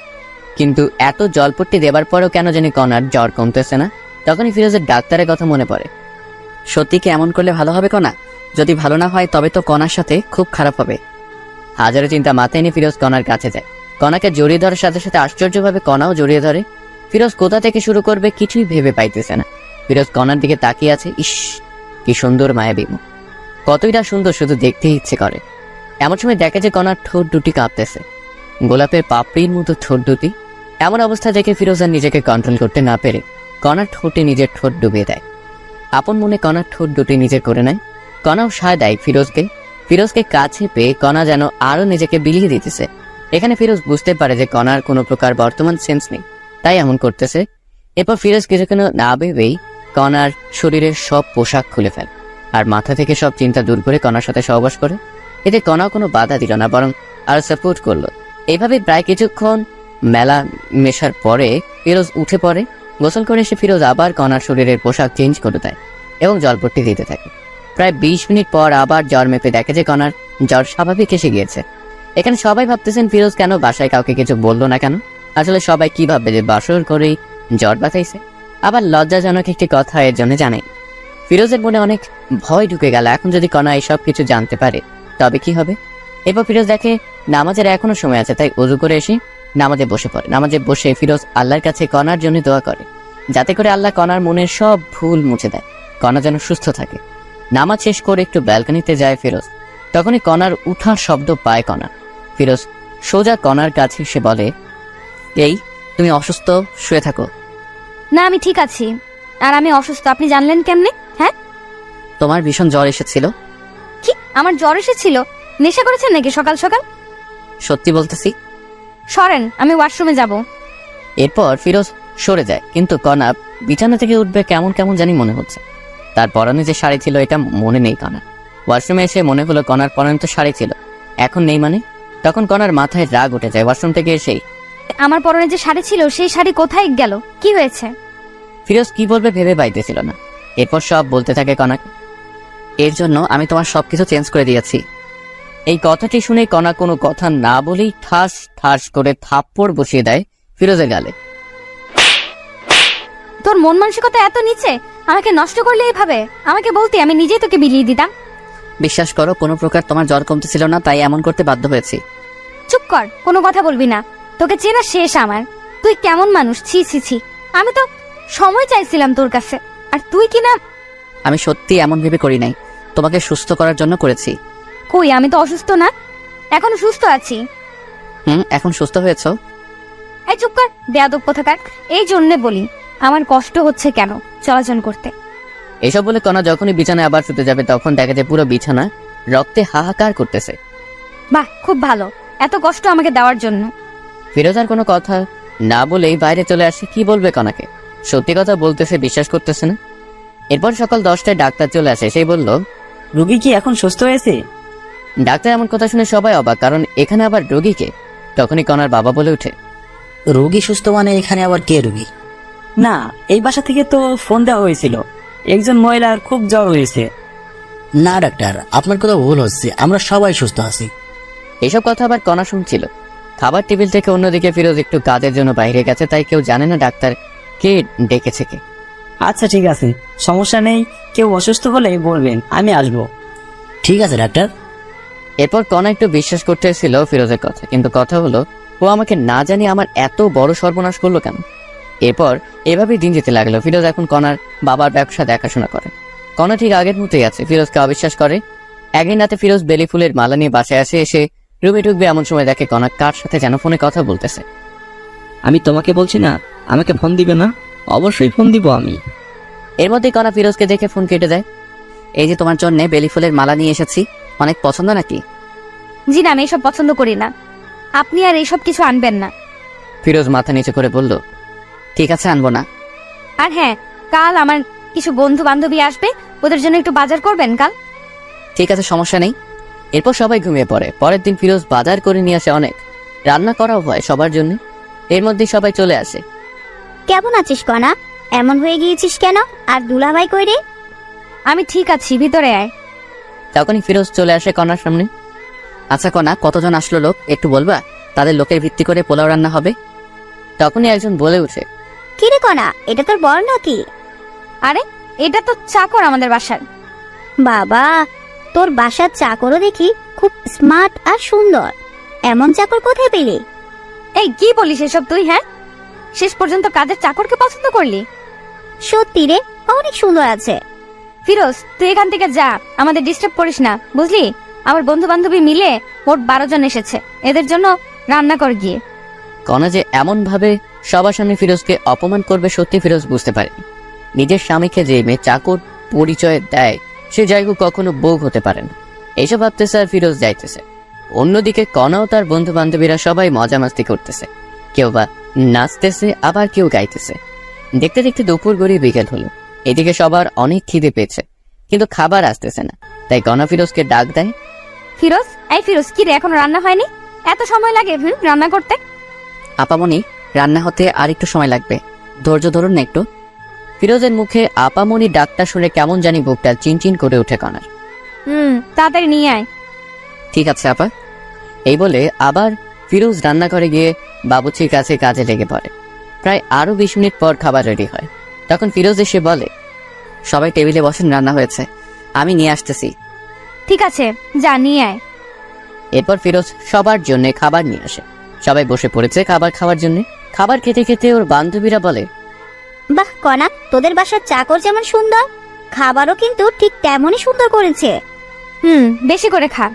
কিন্তু এত জলপট্টি দেবার পরেও কেন জানি কণার জ্বর কমতেছে না। তখনই ফিরোজের ডাক্তারের কথা মনে পড়ে। সত্যি কি এমন করলে ভালো হবে কণা? যদি ভালো না হয় তবে তো কণার সাথে খুব খারাপ হবে। হাজারো চিন্তা মাথায় নিয়ে ফিরোজ কণার কাছে যায়। কণাকে জড়িয়ে ধরার সাথে সাথে আশ্চর্যভাবে কণাও জড়িয়ে ধরে। ফিরোজ কোথা থেকে শুরু করবে কিছুই ভেবে পাইতেছে না। ফিরোজ কণার দিকে তাকিয়ে আছে। ইস, কি সুন্দর মায়াবী মুখ, কতইটা সুন্দর, শুধু দেখতেই ইচ্ছে করে। এমন সময় দেখে যে কণার ঠোঁট দুটি কাঁপতেছে, গোলাপের পাপড়ির মতো ঠোঁট দুটি। এমন অবস্থা দেখে ফিরোজ আর নিজেকে কন্ট্রোল করতে না পেরে কণার ঠোঁটে নিজের ঠোঁট ডুবিয়ে দেয়। আপন মনে কণার ঠোঁট দুটি নিজের করে নেয়। কণাও সায় দেয় ফিরোজকে। ফিরোজকে কাছে পেয়ে কণা যেন আরো নিজেকে বিলিয়ে দিতেছে। এখানে ফিরোজ বুঝতে পারে যে কণার কোনো প্রকার বর্তমান সেন্স নেই, তাই এমন করতেছে। এরপর ফিরোজ কিছুক্ষণ না ভেবেই কণার শরীরের সব পোশাক খুলে ফেলে আর মাথা থেকে সব চিন্তা দূর করে কণার সাথে সহবাস করে। এতে কণা কোনো বাধা দিল না, বরং আরো সাপোর্ট করলো। এইভাবে প্রায় কিছুক্ষণ মেলা মেশার পরে ফিরোজ উঠে পড়ে। গোসল করে এসে ফিরোজ আবার কণার শরীরের পোশাক চেঞ্জ করে দেয় এবং জলপট্টি দিতে থাকে। প্রায় 20 মিনিট পর আবার জ্বর মেপে দেখে যে কণার জ্বর স্বাভাবিক এসে গিয়েছে। এখানে সবাই ভাবতেছেন ফিরোজ কেন বাসায় কাউকে কিছু বললো না কেন। আসলে সবাই কি ভাববে যে বাসর করেই জ্বর বাঁচাইছে। আবার লজ্জাজনক একটি কথা এর জন্য জানে। ফিরোজের মনে অনেক ভয় ঢুকে গেল, এখন যদি কণা এইসব কিছু জানতে পারে তবে কি হবে। এরপর ফিরোজ দেখে নামাজের এখনো সময় আছে, তাই ওযু করে এসে নামাজে বসে পড়ে। নামাজে বসে ফিরোজ আল্লাহর কাছে কণার জন্য দোয়া করে, যাতে করে আল্লাহ কণার মনের সব ভুল মুছে দেয়, কণা যেন সুস্থ থাকে। নামাজ শেষ করে একটু ব্যালকনিতে যায় ফিরোজ। তখনই কণার উঠার শব্দ পায় কণা। ফিরোজ সোজা কণার কাছে এসে বলে, এই তুমি অসুস্থ, শুয়ে থাকো। না, আমি ঠিক আছি। আর আমি অসুস্থ আপনি জানলেন কেমনে? হ্যাঁ, তোমার ভীষণ জ্বর এসেছিল। কি আমার জ্বর এসেছিল? নেশা করেছেন নাকি সকাল সকাল? সত্যি বলতেছি। সরেন, আমি ওয়াশরুমে যাব। এরপর ফিরোজ সরে যায়, কিন্তু কণা বিছানা থেকে উঠবে কেমন কেমন জানি মনে হচ্ছে। তার পরনে যে শাড়ি ছিল এটা মনে নেই কণার। ওয়াশরুমে এসে মনে হলো কণার পরনে তো শাড়ি ছিল, এখন নেই মানে। তখন কণার মাথায় রাগ উঠে যায়। ওয়াশরুম থেকে এসেই আমার পরনে যে শাড়ি ছিল সেই শাড়ি কোথায় গেল? কি হয়েছে? ফিরোজ কি বলবে ভেবে পাইতেছিল না। এরপর সব বলতে থাকে কণাকে, এর জন্য আমি তোমার সবকিছু চেঞ্জ করে দিয়েছি। এই কথাটি শুনে কণা কোনো কথা না বলেই ঠাস ঠাস করে থাপ্পড় বসিয়ে দেয় ফিরোজের গালে। তোর মন মানসিকতা এত নিচে, আমাকে নষ্ট করলে এইভাবে? আমাকে বলতে আমি নিজেই তোকে বিলিয়ে দিতাম। বিশ্বাস করো, কোনো প্রকার তোমার জ্বর কমতেছিল না, তাই এমন করতে বাধ্য হয়েছি। চুপ কর, কোনো কথা বলবি না। তোকে চেনা শেষ আমার। তুই কেমন মানুষ, ছি ছি ছি। আমি তো সময় চাইছিলাম তোর কাছে, আর তুই কিনা। আমি সত্যি এমন ভেবে করি নাই, তোমাকে সুস্থ করার জন্য করেছি। কই, আমি তো অসুস্থ না, এখনো সুস্থ আছি। এখন সুস্থ হয়েছ। এই চুপ কর, বেয়াদব কোথাকার। এই জন্যে বলি আমার কষ্ট হচ্ছে কেন চলাচল করতে। এসব বলে কণা যখনই বিছানায় আবার শুতে যাবে তখন দেখা যায় পুরো বিছানা রক্তে হাহাকার করতেছে। বাহ, খুব ভালো, এত কষ্ট আমাকে দেওয়ার জন্য। ফিরোজ আর কোনো কথা না বলেই বাইরে চলে আসে। কি বলবে কণাকে, সত্যি কথা বলতেছে, বিশ্বাস করতেছে না। এরপর সকাল 10টায় ডাক্তার চলে আসে। সেই বলল, রোগী কি এখন সুস্থ হয়েছে? ডাক্তার এমন কথা শুনে সবাই অবাক, কারণ এখানে আবার রোগীকে। তখনই কণার বাবা বলে ওঠে, রোগী সুস্থ মানে এখানে আবার কে রোগী? না, এই বাসা থেকে তো ফোন দেওয়া হয়েছিল, একজন মহিলার খুব জ্বর হয়েছে। না ডাক্তার, আপনার কথা ভুল হচ্ছে, আমরা সবাই সুস্থ আছি। এসব কথা আবার কণা শুনছিল। খাবার টেবিল থেকে অন্যদিকে ফিরোজ একটু কাজের জন্য বাইরে গেছে, তাই কেউ জানে না ডাক্তার কে ডেকেছে কে। আচ্ছা ঠিক আছে, সমস্যা নেই, কেউ অসুস্থ হলে বলবেন, আমি আসবো। ঠিক আছে ডাক্তার। এরপর কণা একটু বিশ্বাস করতেছিল ফিরোজের কথা, কিন্তু কথা হলো ও আমাকে না জানি আমার এত বড় সর্বনাশ করলো কেন। এরপর এভাবেই দিন যেতে লাগলো। ফিরোজ এখন কণার বাবার ব্যবসা দেখাশোনা করে। কণা ঠিক আগের মতোই আছে, ফিরোজকে অবিশ্বাস করে। একদিন রাতে ফিরোজ বেলি ফুলের মালা নিয়ে বাসায় আসে। এসে রুমে ঢুকবে এমন সময় দেখে কণা কার সাথে যেন ফোনে কথা বলতেছে। আমি তোমাকে বলছি না আমাকে ফোন দিবে না? অবশ্যই ফোন দিব আমি। এর মধ্যে কণা ফিরোজকে দেখে ফোন কেটে দেয়। এই যে তোমার জন্য বেলি ফুলের মালা নিয়ে এসেছি, অনেক পছন্দ নাকি? জি না, আমি এইসব পছন্দ করি না। আপনি আর এইসব কিছু আনবেন না। ফিরোজ মাথা নিচু করে বলল, ঠিক আছে, আনবো না। আর হ্যাঁ, কাল আমার কিছু বন্ধু বান্ধবী আসবে, ওদের জন্য একটু বাজার করবেন কাল। ঠিক আছে, সমস্যা নেই। এরপর সবাই ঘুমিয়ে পড়ে। পরের দিন ফিরোজ বাজার করে নিয়ে আসে অনেক, রান্না করাও হয় সবার জন্য। এর মধ্যে সবাই চলে আসে। কেমন আছিস কণা? এমন হয়ে গিয়েছিস কেন? আর দুলাভাই কই রে? আমি ঠিক আছি, ভিতরে আয়। তখনই ফিরোজ চলে আসে কণার সামনে। আচ্ছা কণা, কতজন আসলো লোক একটু বলবা? তাদের লোকের ভিত্তি করে পোলাও রান্না হবে। তখনই একজন বলে উঠে, কি রে কণা, এটা তোর বর নাকি? আরে এটা তো চাকর আমাদের বাসার। বাবা, তোর বাসার চাকরও দেখি খুব স্মার্ট আর সুন্দর। এমন চাকর কোথায় পেলি? এই কি বলিস এসব তুই? হ্যাঁ, শেষ পর্যন্ত কাজের চাকরকে পছন্দ করলি? সত্যি রে, অনেক সুন্দর আছে। ফিরোজ, তুই এখান থেকে যা, আমাদের ডিস্টার্ব করিস না, বুঝলি? আমার বন্ধু বান্ধবী মিলে মোট 12 জন এসেছে, এদের জন্য রান্না কর গিয়ে। কণা যে এমন ভাবে সবার সামনে ফিরোজকে অপমান করবে সত্যি ফিরোজ বুঝতে পারে। নিজের স্বামীকে যে মেয়ে চাকর পরিচয় দেয় সে যাই হোক কখনো বউ হতে পারে না। এইসব ভাবতেছে আর ফিরোজ যাইতেছে। অন্যদিকে কণা ও তার বন্ধু বান্ধবীরা সবাই মজা মাস্তি করতেছে, কেউ বা নাচতেছে, আবার কেউ গাইতেছে। দেখতে দেখতে দুপুর গড়িয়ে বিকেল হলো। এদিকে সবার অনেক খিদে পেয়েছে, কিন্তু খাবার আসতেছে না। তাই কণা ফিরোজকে ডাক দেয়। ফিরোজ, এই ফিরোজ, কি রে এখনো রান্না হয়নি? এত সময় লাগে রান্না করতে? আপামনি, রান্না হতে আর একটু সময় লাগবে, ধৈর্য ধরুন না একটু। ফিরোজের মুখে আপামনি ডাকটা শুনে কেমন জানি বুকটা চিনচিন করে ওঠে কণার। তাড়াতাড়ি নিয়ে আয়। ঠিক আছে আপা। এই বলে আবার ফিরোজ রান্নাঘরে গিয়ে বাবুর্চির কাছে কাজে লেগে পড়ে। প্রায় আরো 20 মিনিট পর খাবার রেডি হয়। তখন ফিরোজ এসে বলে, সবাই টেবিলে বসেন, রান্না হয়েছে, আমি নিয়ে আসতেছি। ঠিক আছে, যা নিয়ে আয়। এরপর ফিরোজ সবার জন্য খাবার নিয়ে আসে। সবাই বসে পড়েছে খাবার খাওয়ার জন্য। খাবার খেতে খেতে ওর বান্ধবীরা বলে, বাহ কনা, তোদের বাসার চাকর যেমন সুন্দর, খাবারও কিন্তু ঠিক তেমনই সুন্দর করেছে। বেশি করে খা।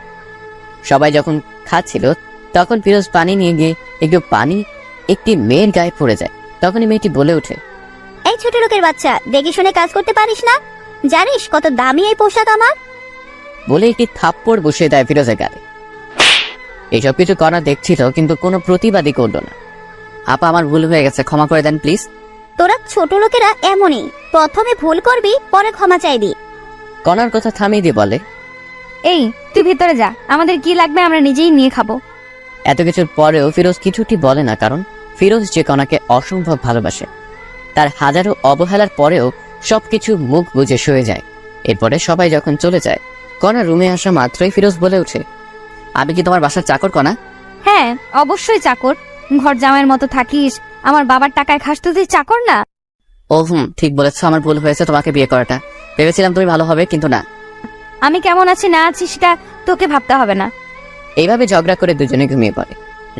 সবাই যখন খাচ্ছিল তখন ফিরোজ পানি নিয়ে গিয়ে একটু পানি একটি মেয়ের গায়ে পড়ে যায়। তখনই মেয়েটি বলে ওঠে, এই ছোট লোকের বাচ্চা, দেখে শুনে কাজ করতে পারিস না? জানিস কত দামি এই পোশাক আমার? বলে একটি থাপ্পড় বসিয়ে দেয় ফিরোজের গায়ে। এইসব কিছু কণা দেখছিল কিন্তু কোনো প্রতিবাদই করলো না। আপা, আমার ভুল হয়ে গেছে, ক্ষমা করে দেন প্লিজ। তোরা ছোট লোকেরা এমনই, প্রথমে ভুল করবি, পরে ক্ষমা চাইবি। কণার কথা থামিয়ে দিয়ে বলে, এই তুই ভিতরে যা, আমাদের কি লাগবে আমরা নিজেই নিয়ে খাবো। এত কিছুর পরেও ফিরোজ কিছুটি বলে না, কারণ ফিরোজ যে কণাকে অসম্ভব ভালোবাসে। তার হাজারো অবহেলার পরেও সবকিছু মুখ বুজে সয়ে যায়। এরপরে সবাই যখন চলে যায়, কণা রুমে আসা মাত্রই ফিরোজ বলে ওঠে, আমি কি তোমার বাসার চাকর কণা? হ্যাঁ, অবশ্যই চাকর। ঘর জামাইয়ের মতো থাকিস, আমার বাবার টাকায় খাস, তুই চাকর না? ও ঠিক বলেছ, আমার ভুল হয়েছে তোমাকে বিয়ে করাটা। ভেবেছিলাম তুমি ভালো হবে, কিন্তু না। আমি কেমন আছি না আছি সেটা তোকে ভাবতে হবে না। এইভাবে ঝগড়া করে দুজনে ঘুমিয়ে পড়ে।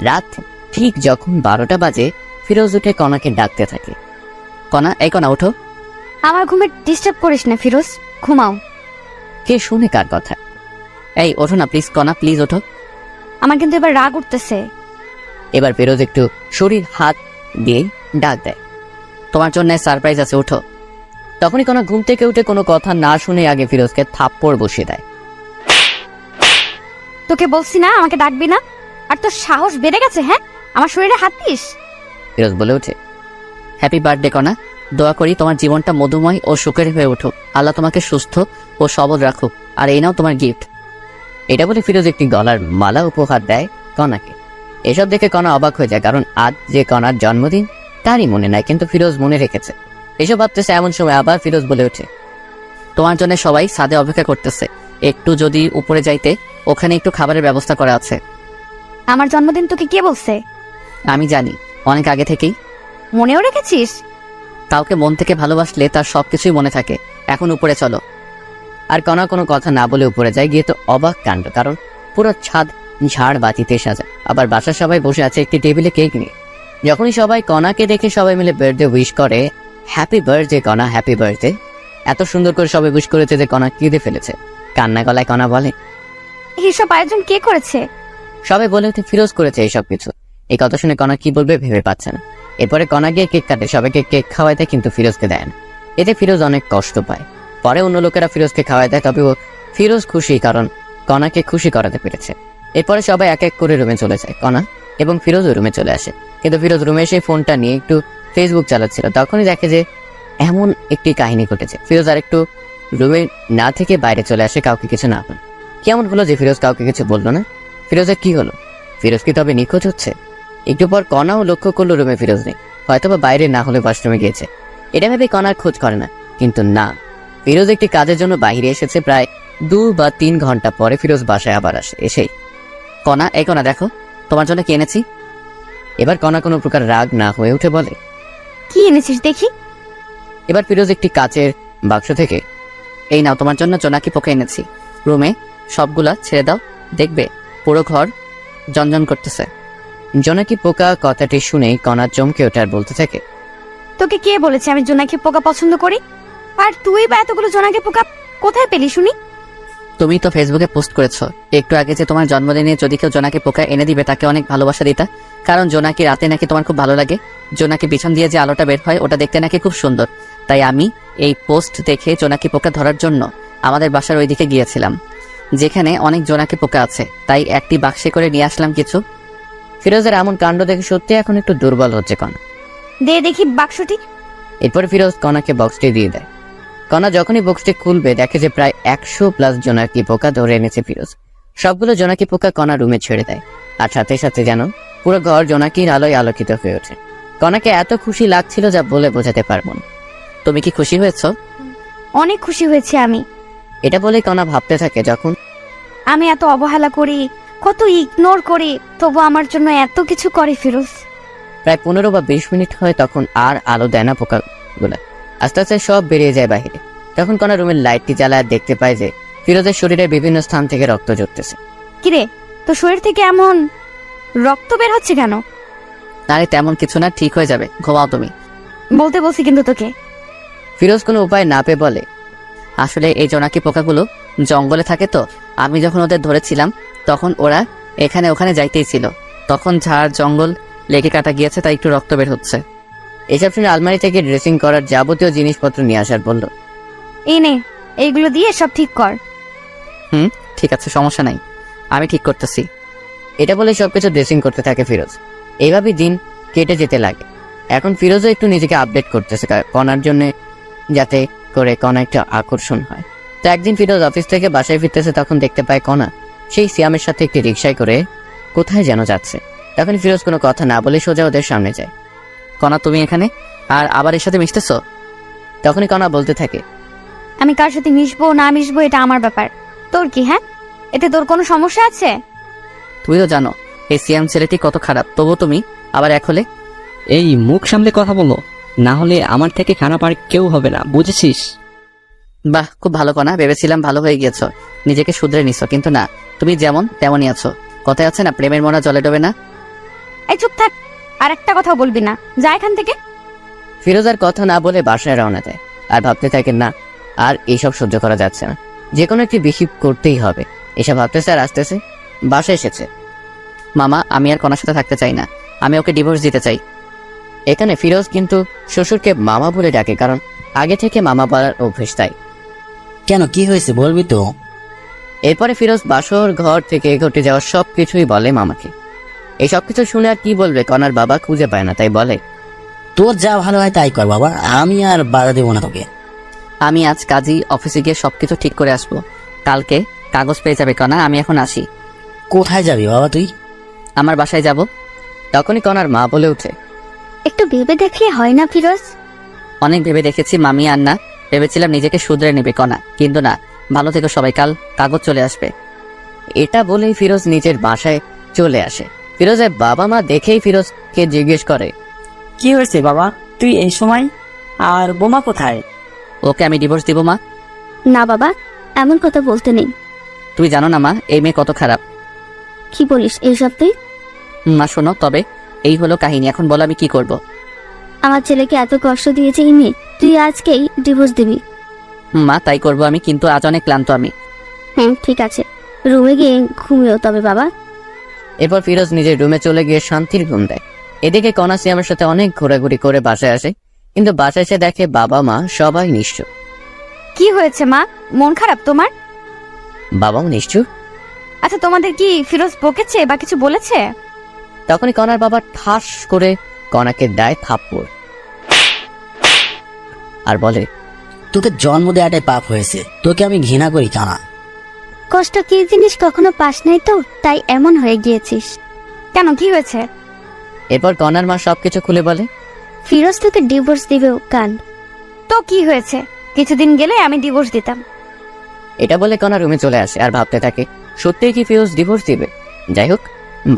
রাত ঠিক যখন 12টা বাজে ফিরোজ উঠে কণাকে ডাকতে থাকে, কণা, এই কণা ওঠো। আমার ঘুমে ডিস্টার্ব করিস না ফিরোজ, ঘুমাও। কে শুনে কার কথা? এই ওঠো না প্লিজ কণা, প্লিজ ওঠো। আমার কিন্তু এবার রাগ উঠতেছে। এবার ফিরোজ একটু শরীর হাত দিয়ে ডাক দেয়, তোমার জন্য সারপ্রাইজ আছে, ওঠো। তখনই কণা ঘুম থেকে উঠে কোনো কথা না শুনে আগে ফিরোজকে থাপ্পড় বসিয়ে দেয়। তোকে বলছি না আমাকে ডাকবি না, আর তোর সাহস বেড়ে গেছে? হ্যাঁ, আমার শরীরে হাত দিস? ফিরোজ বলে ওঠে, হ্যাপি বার্থডে কণা, দোয়া করি তোমার জীবনটা মধুময় ও সুখের হয়ে উঠুক, আল্লাহ তোমাকে সুস্থ ও সবল রাখুক, আর এই নাও তোমার গিফট। এটা বলে ফিরোজ একটি গলার মালা উপহার দেয় কণাকে। এসব দেখে কণা অবাক হয়ে যায়, কারণ আজ যে কণার জন্মদিন তারই মনে নাই, কিন্তু ফিরোজ মনে রেখেছে। এসব ভাবতেছে এমন সময় আবার ফিরোজ বলে ওঠে, তোমার জন্য সবাই ছাদে অপেক্ষা করতেছে, একটু যদি উপরে যাইতে, ওখানে একটু খাবারের ব্যবস্থা করা আছে। আমার জন্মদিন তোকে কে বলছে? আমি জানি, অনেক আগে থেকেই। মনেও রেখেছিস? কাউকে মন থেকে ভালোবাসলে তার সবকিছুই মনে থাকে। এখন উপরে চলো। আর কণা কোনো কথা না বলে উপরে যায়। গিয়ে তো অবাক কাণ্ড, কারণ পুরো ছাদ ঝাড় বাতিতে সাজা, আবার বাসার সবাই বসে আছে একটি টেবিলে কেক নিয়ে। যখনই সবাই কণাকে দেখে সবাই মিলে বার্থডে উইশ করে, হ্যাপি বার্থডে কণা, হ্যাপি বার্থডে। এত সুন্দর করে সবাই উইশ করেছে যে কণা কেঁদে ফেলেছে। কান্না গলায় কণা বলে, এইসব আয়োজন কে করেছে? সবাই বলে ওঠে, ফিরোজ করেছে এইসব কিছু। এই কথা শুনে কণা কি বলবে ভেবে পাচ্ছে না। এরপরে কণা গিয়ে কেক কাটে, সবাইকে কেক খাওয়াই দেয়, কিন্তু ফিরোজকে দেয় না। এতে ফিরোজ অনেক কষ্ট পায়। পরে অন্য লোকেরা ফিরোজকে খাওয়াই দেয়, তবে ফিরোজ খুশি, কারণ কণাকে খুশি করাতে পেরেছে। এরপরে সবাই এক এক করে রুমে চলে যায়। কণা এবং ফিরোজও রুমে চলে আসে, কিন্তু ফিরোজ রুমে এসে ফোনটা নিয়ে একটু ফেসবুক চালাচ্ছিল। তখনই দেখে যে এমন একটি কাহিনী ঘটেছে। ফিরোজ আর একটু রুমে না থেকে বাইরে চলে আসে, কাউকে কিছু না বলে। কেমন হলো যে ফিরোজ কাউকে কিছু বললো না? ফিরোজের কি হলো? ফিরোজ কি তবে নিখোঁজ হচ্ছে? একটু পর কণাও লক্ষ্য করলো রুমে ফিরোজ নেই, হয়তোবা বাইরে না হলে ওয়াশরুমে গিয়েছে। এটা ভেবে কণার খোঁজ করে না, কিন্তু না, ফিরোজ একটি কাজের জন্য বাইরে এসেছে। প্রায় 2 বা 3 ঘন্টা পরে ফিরোজ বাসায় আবার আসে। এসেই, কণা, এই কণা দেখো, তোমার জন্য কি এনেছি। এবার কণা কোনো প্রকার রাগ না হয়ে উঠে বলে, কি এনেছিস দেখি। এবার ফিরোজ একটি কাচের বাক্স থেকে, এই নাও তোমার জন্য জোনাকি পোকা এনেছি। রুমে সবগুলা ছেড়ে দাও, দেখবে পুরো ঘর জনজন করতেছে। জোনাকি পোকা কথাটি শুনেই কণা চমকে ওঠে আর বলতে থাকে, তোকে কে বলেছে আমি জোনাকি পোকা পছন্দ করি? আর তুই বা এতগুলো জোনাকি পোকা কোথায় পেলি শুনি? তুমি তো ফেসবুকে পোস্ট করেছো একটু আগে যে তোমার জন্মদিনে যদি কেউ জোনাকি পোকা এনে দিবে তাকে অনেক ভালোবাসা দিতা, কারণ জোনাকি রাতে নাকি তোমার খুব ভালো লাগে। জোনাকি পিছন দিয়ে যে আলোটা বের হয় ওটা দেখতে নাকি খুব সুন্দর। তাই আমি এই পোস্ট দেখে জোনাকি পোকা ধরার জন্য আমাদের বাসার ওইদিকে গিয়েছিলাম, যেখানে অনেক জোনাকি পোকা আছে। তাই একটি বাক্সে করে নিয়ে আসলাম কিছু। ফিরোজের এমন কাণ্ড দেখে সত্যি এখন একটু দুর্বল হচ্ছে কণা। দে দেখি বাক্সটি। এরপরে ফিরোজ কণাকে বক্সটি দিয়ে দেয়। কণা যখনই বক্সটি খুলবে দেখে যে প্রায় 100+ জোনাকি পোকা ধরে এনেছে ফিরোজ। সবগুলো জোনাকি পোকা কণা রুমে ছেড়ে দেয়, আর সাথে সাথে যেন পুরো ঘর জোনাকির আলোয় আলোকিত হয়ে ওঠে। কণাকে এত খুশি লাগছিল যা বলে বোঝাতে পারবো না। তুমি কি খুশি হয়েছো? অনেক খুশি হয়েছি আমি। এটা বলে কণা ভাবতে থাকে, যখন আমি এত অবহেলা করি, কত ইগনোর করি, তবু আমার জন্য এত কিছু করে ফিরোজ। প্রায় 15 বা 20 মিনিট হয় তখন আর আলো দেয় না পোকাগুলা। আস্তে আস্তে সব বেরিয়ে যায় বাহিরে। তখন কণা রুমের লাইটটি জ্বালায় দেখতে পায় যে ফিরোজের শরীরের বিভিন্ন স্থান থেকে রক্ত ঝরতেছে। কিরে, তো শরীর থেকে এমন রক্ত বের হচ্ছে কেন? আরে তেমন কিছু না, ঠিক হয়ে যাবে, ঘুমাও তুমি। বলতে বলছি কিন্তু তোকে। ফিরোজ কোনো উপায় না পেয়ে বলে, আসলে এই জোনাকি পোকাগুলো জঙ্গলে থাকে, তো আমি যখন ওদের ধরেছিলাম তখন ওরা এখানে ওখানে যাইতেই ছিল, তখন ঝাড় জঙ্গল লেগে কাটা গিয়েছে, তাই একটু রক্ত বের হচ্ছে। এসব শুনে আলমারি থেকে ড্রেসিং করার যাবতীয় জিনিসপত্র নিয়ে আসার বলল। এই নে, এইগুলো দিয়ে সব ঠিক কর। ঠিক আছে, সমস্যা নাই, আমি ঠিক করতেছি। এটা বলে সবকিছু ড্রেসিং করতে থাকে ফিরোজ। এইভাবেই দিন কেটে যেতে লাগে। এখন ফিরোজও একটু নিজেকে আপডেট করতেছে কণার জন্য, যাতে করে কণা একটা আকর্ষণ হয়। তো একদিন ফিরোজ অফিস থেকে বাসায় ফিরতেছে, তখন দেখতে পায় কণা সেই সিয়ামের সাথে একটি রিকশায় করে কোথায় যেন যাচ্ছে। তখন ফিরোজ কোনো কথা না বলে সোজা ওদের সামনে যায়। কণা, তুমি এখানে আর আবার এর সাথে মিশতেছ? তখনই কণা বলতে থাকে, আমি কার সাথে মিশবো না মিশবো এটা আমার ব্যাপার, তোর কি? হ্যাঁ, এতে তোর কোনো সমস্যা আছে? তুমি তো জানো এই সিয়াম ছেলেটি কত খারাপ, তবু তুমি আবার এক হলে। এই মুখ সামলে কথা বলো, না হলে আমার থেকে খারাপ আর কেউ হবে না, বুঝেছিস? বাহ, খুব ভালো কণা, ভেবেছিলাম ভালো হয়ে গিয়েছো, নিজেকে শুধরে নিছো, কিন্তু না, তুমি যেমন তেমনই আছো। কথায় আছে না, প্রেমের মনা জলে ডোবে না। এই চুপ থাক, আর একটা কথা বলবি না, যা এখান থেকে। ফিরোজ আর কথা না বলে বাসায় রওনা দেয়, আর ভাবতে থাকে না আর এইসব সহ্য করা যাচ্ছে না, যে কোনো একটি বিহিব করতেই হবে। এসব ভাবতেছে আর আসতেছে বাসায় এসেছে। মামা, আমি আর কণার সাথে থাকতে চাই না, আমি ওকে ডিভোর্স দিতে চাই। এখানে ফিরোজ কিন্তু শ্বশুরকে মামা বলে ডাকে, কারণ আগে থেকে মামা বলার অভ্যেস। তাই কেন, কি হয়েছে বলবি তো? এরপরে ফিরোজ বাসর ঘর থেকে ঘটে যাওয়া সবকিছুই বলে মামাকে। এই সবকিছু শুনে আর কি বলবে, কণার বাবা খুঁজে পায় না, তাই বলে, তোর যা ভালো হয় তাই কর বাবা, আমি আর বাধা দেবো না তোকে। আমি আজ কাজী অফিসে গিয়ে সবকিছু ঠিক করে আসবো, কালকে কাগজ পেয়ে যাবে কণা, আমি এখন আসি। কোথায় যাবি বাবা তুই? আমার বাসায় যাব। তখনই কণার মা বলে ওঠে, একটু ভেবে দেখলে হয় না ফিরোজ? অনেক ভেবে দেখেছি মামি, আর না, ভেবেছিলাম নিজেকে শুধরে নেবে কণা, কিন্তু না, ভালো থেকো সবাই, কাল কাগজ চলে আসবে। এটা বলেই ফিরোজ নিজের বাসায় চলে আসে। ফিরোজের বাবা মা দেখেই ফিরোজকে জিজ্ঞেস করে, কি হয়েছে বাবা, তুই এই সময়? আর বোমা কোথায়? ওকে আমি ডিভোর্স দিব মা। না বাবা, এমন কথা বলতে নেই। তুই জানো না মা, এই মেয়ে কত খারাপ। কি বলিস এইসব তুই? মা শোনো, তবে এই হলো কাহিনী, এখন বলো আমি কি করব। আমার ছেলেকে এত কষ্ট দিয়েছে এই মেয়ে, তুই আজকেই ডিভোর্স দিবি? মা তাই করব আমি, কিন্তু আজ অনেক ক্লান্ত আমি। হ্যাঁ ঠিক আছে, রুমে গিয়ে ঘুমিও তবে বাবা। এরপর ফিরোজ নিজের রুমে চলে গিয়ে শান্তির ঘুম দেয়। এদিকে কণা সিয়ামের সাথে অনেক ঘোরাঘুরি করে বাসায় আসে, কিন্তু বাসায় এসে দেখে বাবা মা সবাই নিশ্চুপ। কি হয়েছে মা, মন খারাপ তোমার? বাবাও নিশ্চুপ। আচ্ছা, তোমাদের কি ফিরোজ বকেছে বা কিছু বলেছে? তখনই কণার বাবা ঠাস করে কণাকে দেয় থাপ্পড় আর বলে, তোকে জন্ম দেওয়াটাই পাপ হয়েছে, তোকে আমি ঘৃণা করি কানা। কষ্ট কি জিনিস কখনো পাস নাই তো, তাই এমন হয়ে গিয়েছিস। কেন, কি হয়েছে? এরপর কণার মা সবকিছু খুলে বলে, ফিরোজ তোকে ডিভোর্স দিবে কান। তো কি হয়েছে, কিছুদিন গেলে আমি ডিভোর্স দিতাম। এটা বলে কণা রুমে চলে আসে আর ভাবতে থাকে, সত্যিই কি ফিরোজ ডিভোর্স দিবে? যাই হোক,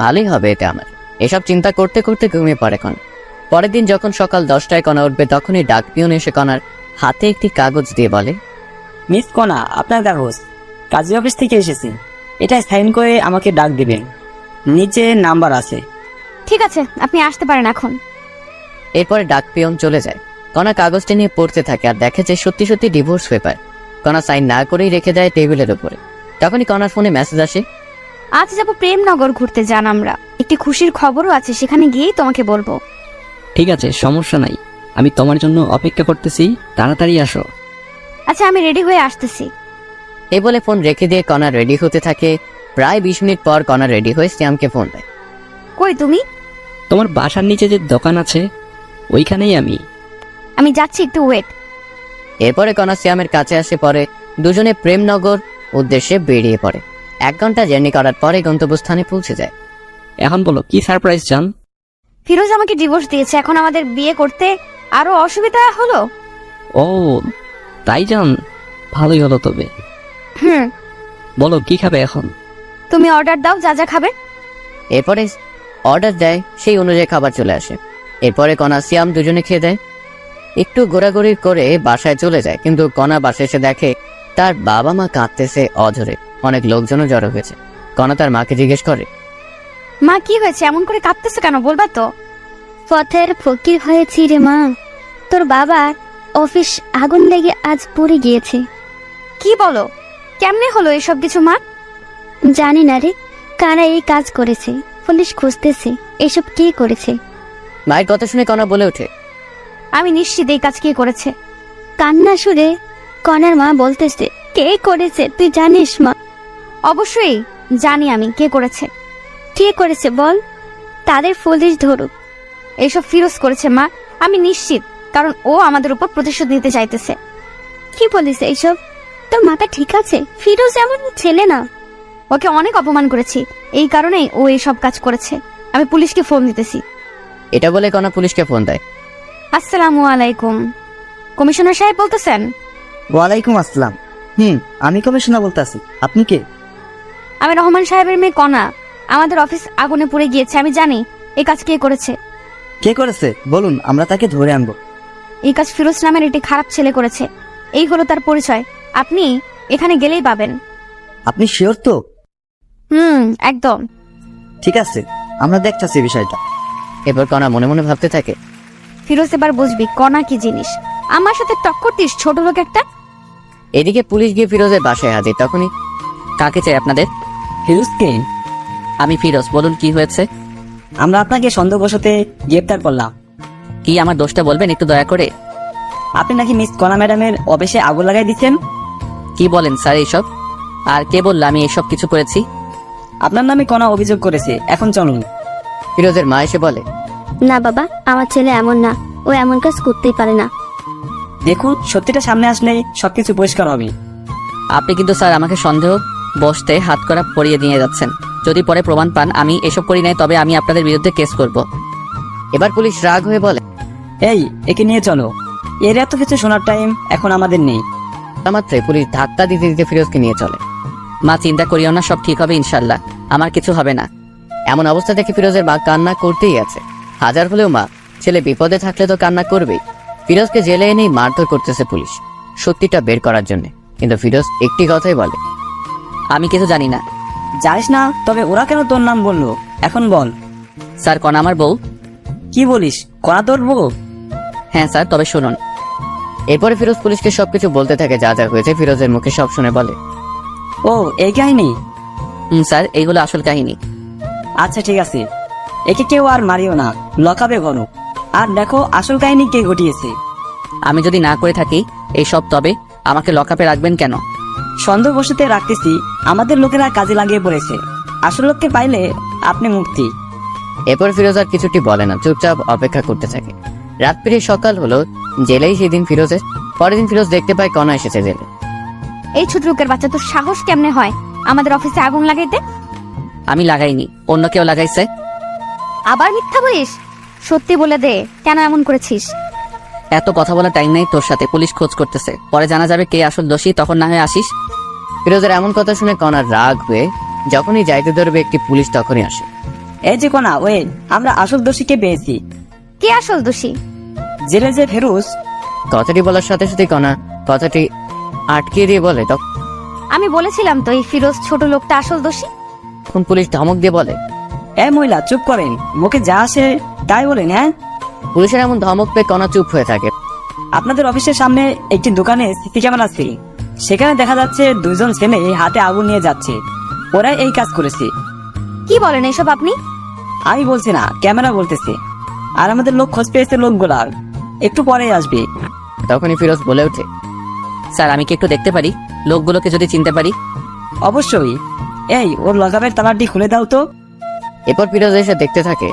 ভালোই হবে এতে আমার। এসব চিন্তা করতে করতে ঘুমিয়ে পড়ে কণা। পরের দিন যখন সকাল 10টায় কণা উঠবে, তখনই ডাক পিয়ন এসে কণার হাতে একটি কাগজ দিয়ে বলে, মিস কণা, আপনার কাগজ। কাজী অফিস থেকে এসেছি। এটা সাইন করে আমাকে ডাক দিবেন, নিচে নাম্বার আছে। ঠিক আছে, আপনি আসতে পারেন এখন। এরপরে ডাক পিয়ন চলে যায়। কণা কাগজটা নিয়ে পড়তে থাকে আর দেখে যে সত্যি সত্যি ডিভোর্স পেপার। কণা সাইন না করেই রেখে দেয় টেবিলের উপরে। তখনই কণার ফোনে মেসেজ আসে। আজ যাবো প্রেমনগর ঘুরতে, যান আমরা। একটি খুশির খবরও আছে, সেখানে গিয়েই তোমাকে বলবো। ঠিক আছে, সমস্যা নাই, আমি তোমার জন্য অপেক্ষা করতেছি, তাড়াতাড়ি আসো। আচ্ছা, আমি রেডি হয়ে আসতেছি। এই বলে ফোন রেখে দিয়ে কণা রেডি হতে থাকে। প্রায় 20 মিনিট পর কণা রেডি হয়ে শ্যামকে ফোন দেয়। কই তুমি? তোমার বাসার নিচে যে দোকান আছে ওইখানেই আমি যাচ্ছি, একটু ওয়েট। এরপরে কণা শ্যামের কাছে আসে। পরে দুজনে প্রেমনগর উদ্দেশ্যে বেরিয়ে পড়ে। 1 ঘন্টা জার্নি করার পরে গন্তব্যস্থানে পৌঁছে যায়। এখন বলো কি সারপ্রাইজ চান? ফিরোজ আমাকে ডিভোর্স দিয়েছে, এখন আমাদের বিয়ে করতে আরো অসুবিধা হলো। ও তাই জান, ভালোই হলো তবে। হুম, বলো কি খাবে এখন? তুমি অর্ডার দাও, যা যা খাবে। এরপরে অর্ডার দেয়, সেই অনুযায়ী খাবার চলে আসে। এরপরে কণা শ্যাম দুজনে খেয়ে দেয়। একটু ঘোরাঘুরি করে বাসায় চলে যায়, কিন্তু কণা বাসায় এসে দেখে তার বাবা মা কাঁদতেছে অঝরে। অনেক লোকজনও জড়ো হয়েছে। কণা তার মাকে জিজ্ঞেস করে, মা কি হয়েছে, এমন করে কাঁদতেছে কেন, বলবা তো? পথের ফকির হয়েছি রে মা, তোর বাবার অফিস আগুন লেগে আজ পুড়ে গিয়েছে। কি বলো, কেমনে হলো এসব কিছু মা? জানি না রে, কারা এই কাজ করেছে, পুলিশ খুঁজতেছে এসব কে করেছে। মায়ের কথা শুনে কণা বলে ওঠে, আমি নিশ্চিত এই কাজ কে করেছে। কান্না সুরে কনার মা বলতেছে, কে করেছে তুই জানিস মা? অবশ্যই জানি আমি কে করেছে। কে করেছে বল, তাদের পুলিশ ধরুক। এইসব ফিরোজ করেছে মা, আমি নিশ্চিত, কারণ ও আমাদের উপর প্রতিশোধ নিতে চাইতেছে। কি বলিস এইসব? তোর মাথা ঠিক আছে? ফিরোজ এমন ছেলে না। ওকে অনেক অপমান করেছি, এই কারণেই ও এইসব কাজ করেছে। আমি পুলিশকে ফোন দিতেছি। এটা বলে কণা পুলিশকে ফোন দেয়। আসসালামু আলাইকুম, কমিশনার সাহেব বলতেছেন? ওয়ালাইকুম আসসালাম। আমি কমিশনার বলতেছি, আপনি কে? আমি রহমান সাহেবের মেয়ে কণা। আমাদের অফিস আগুনে পুড়ে গিয়েছে, আমি জানি এই কাজ কে করেছে। কে করেছে বলুন, আমরা তাকে ধরে আনবো। এই কাজ ফিরোজ নামের একটি খারাপ ছেলে করেছে। এই হলো তার পরিচয়, আপনি এখানে গেলেই পাবেন। আপনি শিওর তো? একদম। ঠিক আছে, আমরা দেখতেছি বিষয়টা। এরপর কণা মনে মনে ভাবতে থাকে, ফিরোজ এবার বুঝবি কণা কি জিনিস। আমার সাথে টক্কর দিস, ছোট লোক একটা। এদিকে পুলিশ গিয়ে ফিরোজের বাসায় হাজির। তখনই, কাকে চাই আপনাদের? ফিরোজকে? আমি ফিরোজ, বলুন কি হয়েছে? আমরা আপনাকে সন্দেহবশতে গ্রেপ্তার করলাম। কি আমার দোষটা বলবেন একটু দয়া করে? আপনি নাকি মিস কণা ম্যাডামের অফিসে আগুন লাগাই দিচ্ছেন। কি বলেন স্যার এইসব? আর কে বললো আমি এসব কিছু করেছি? আপনার নামে কণা অভিযোগ করেছে, এখন চলুন। ফিরোজের মা এসে বলে, না বাবা, আমার ছেলে এমন না, ও এমন কাজ করতেই পারে না। দেখুন, সত্যিটা সামনে আসলে সবকিছু পরিষ্কার হবে। আপনি কিন্তু স্যার আমাকে সন্দেহ বসতে হাত করা পরিয়ে দিয়ে যাচ্ছেন। যদি পরে প্রমাণ পান আমি এসব করি নাই, তবে আমি আপনাদের বিরুদ্ধে কেস করব। এবার পুলিশ রাগ হয়ে বলে, এই, একে নিয়ে চলো। এর এত কিছু শোনার টাইম এখন আমাদের নেই। মাত্রই পুলিশ ধাক্কা দিতে দিতে ফিরোজকে নিয়ে চলে। মা চিন্তা করিও না, সব ঠিক হবে ইনশাল্লাহ, আমার কিছু হবে না। এমন অবস্থা দেখে ফিরোজের মা কান্না করতেই আছে। হাজার হলেও মা, ছেলে বিপদে থাকলে তো কান্না করবেই। ফিরোজকে জেলে এনেই মারধর করতেছে পুলিশ, সত্যিটা বের করার জন্য। কিন্তু ফিরোজ একটি কথাই বলে, আমি কিছু জানি না। জানিস না? তবে ওরা কেন তোর নাম বললো এখন বল। স্যার কণা আমার বউ। কি বলিস, কণা তোর বউ? হ্যাঁ স্যার, তবে শুনুন। এরপরে ফিরোজ পুলিশকে সবকিছু বলতে থাকে, যা যা হয়েছে ফিরোজের মুখে সব শুনে বলে, ও এই কাহিনী? স্যার এইগুলো আসল কাহিনী। আচ্ছা ঠিক আছে, একে কেউ আর মারিও না, লকাবে গণ। আর দেখো আসল কাহিনী কে ঘটিয়েছে। আমি যদি না করে থাকি এইসব, তবে আমাকে লকআপে রাখবেন কেন? সন্দেহবশতে রাখতেছি, আমাদের লোকেরা কাজে লাগিয়ে পড়েছে। আসল লোককে পাইলে আপনি মুক্তি। এরপর ফিরোজ আর কিছুটি বলে না, চুপচাপ অপেক্ষা করতে থাকে। রাত পেরিয়ে সকাল হলো, জেলেই সেদিন ফিরোজের। পরের দিন ফিরোজ দেখতে পায় কণা এসেছে জেলে। এই ছোট লোকের বাচ্চা, তোর সাহস কেমনে হয় আমাদের অফিসে আগুন লাগাইতে? আমি লাগাইনি, অন্য কেউ লাগাইছে। আবার মিথ্যা বলিস, সত্যি বলে দে, কেন এমন করেছিস? এত কথা বলার টাইম নেই তোর সাথে, পুলিশ খোঁজ করতেছে, পরে জানা যাবে কে আসল দোষী, তখন না হয় আসিস। ফিরোজের এমন কথা শুনে কণার রাগ হয়ে যখনই যাইতে ধরবে একটি পুলিশ তখনই আসে। এই যে কণা, ওয়ে, আমরা আসল দোষীকে পেয়েছি। কে আসল দোষী? জেলে যে ফেরুজ। কথাটি বলার সাথে সাথে কণা কথাটি আটকে দিয়ে বলে, আমি বলেছিলাম তো এই ফিরোজ ছোট লোকটা আসল দোষী। তখন পুলিশ ধমক দিয়ে বলে, এ মহিলা চুপ করেন, মুখে যা আসে তাই বলেন। হ্যাঁ, পুলিশের এমন ধমক পেয়ে কণা চুপ হয়ে থাকে। আপনাদের অফিসের সামনে একটি দোকানে সিসি ক্যামেরা আছে, সেখানে দেখা যাচ্ছে দুইজন ছেলে হাতে আগুন নিয়ে যাচ্ছে। ওরা এই কাজ করেছে। কি বলেন এইসব আপনি? আমি বলছি না, ক্যামেরা বলতেছে। আর আমাদের লোক খোঁজ পেয়েছে লোকগুলার, একটু পরেই আসবে। তখনই ফিরোজ বলে ওঠে, স্যার আমি কি একটু দেখতে পারি লোকগুলোকে, যদি চিনতে পারি? অবশ্যই। এই ওর লগাবের তালাটি খুলে দাও তো। এরপর ফিরোজ এসে দেখতে থাকে।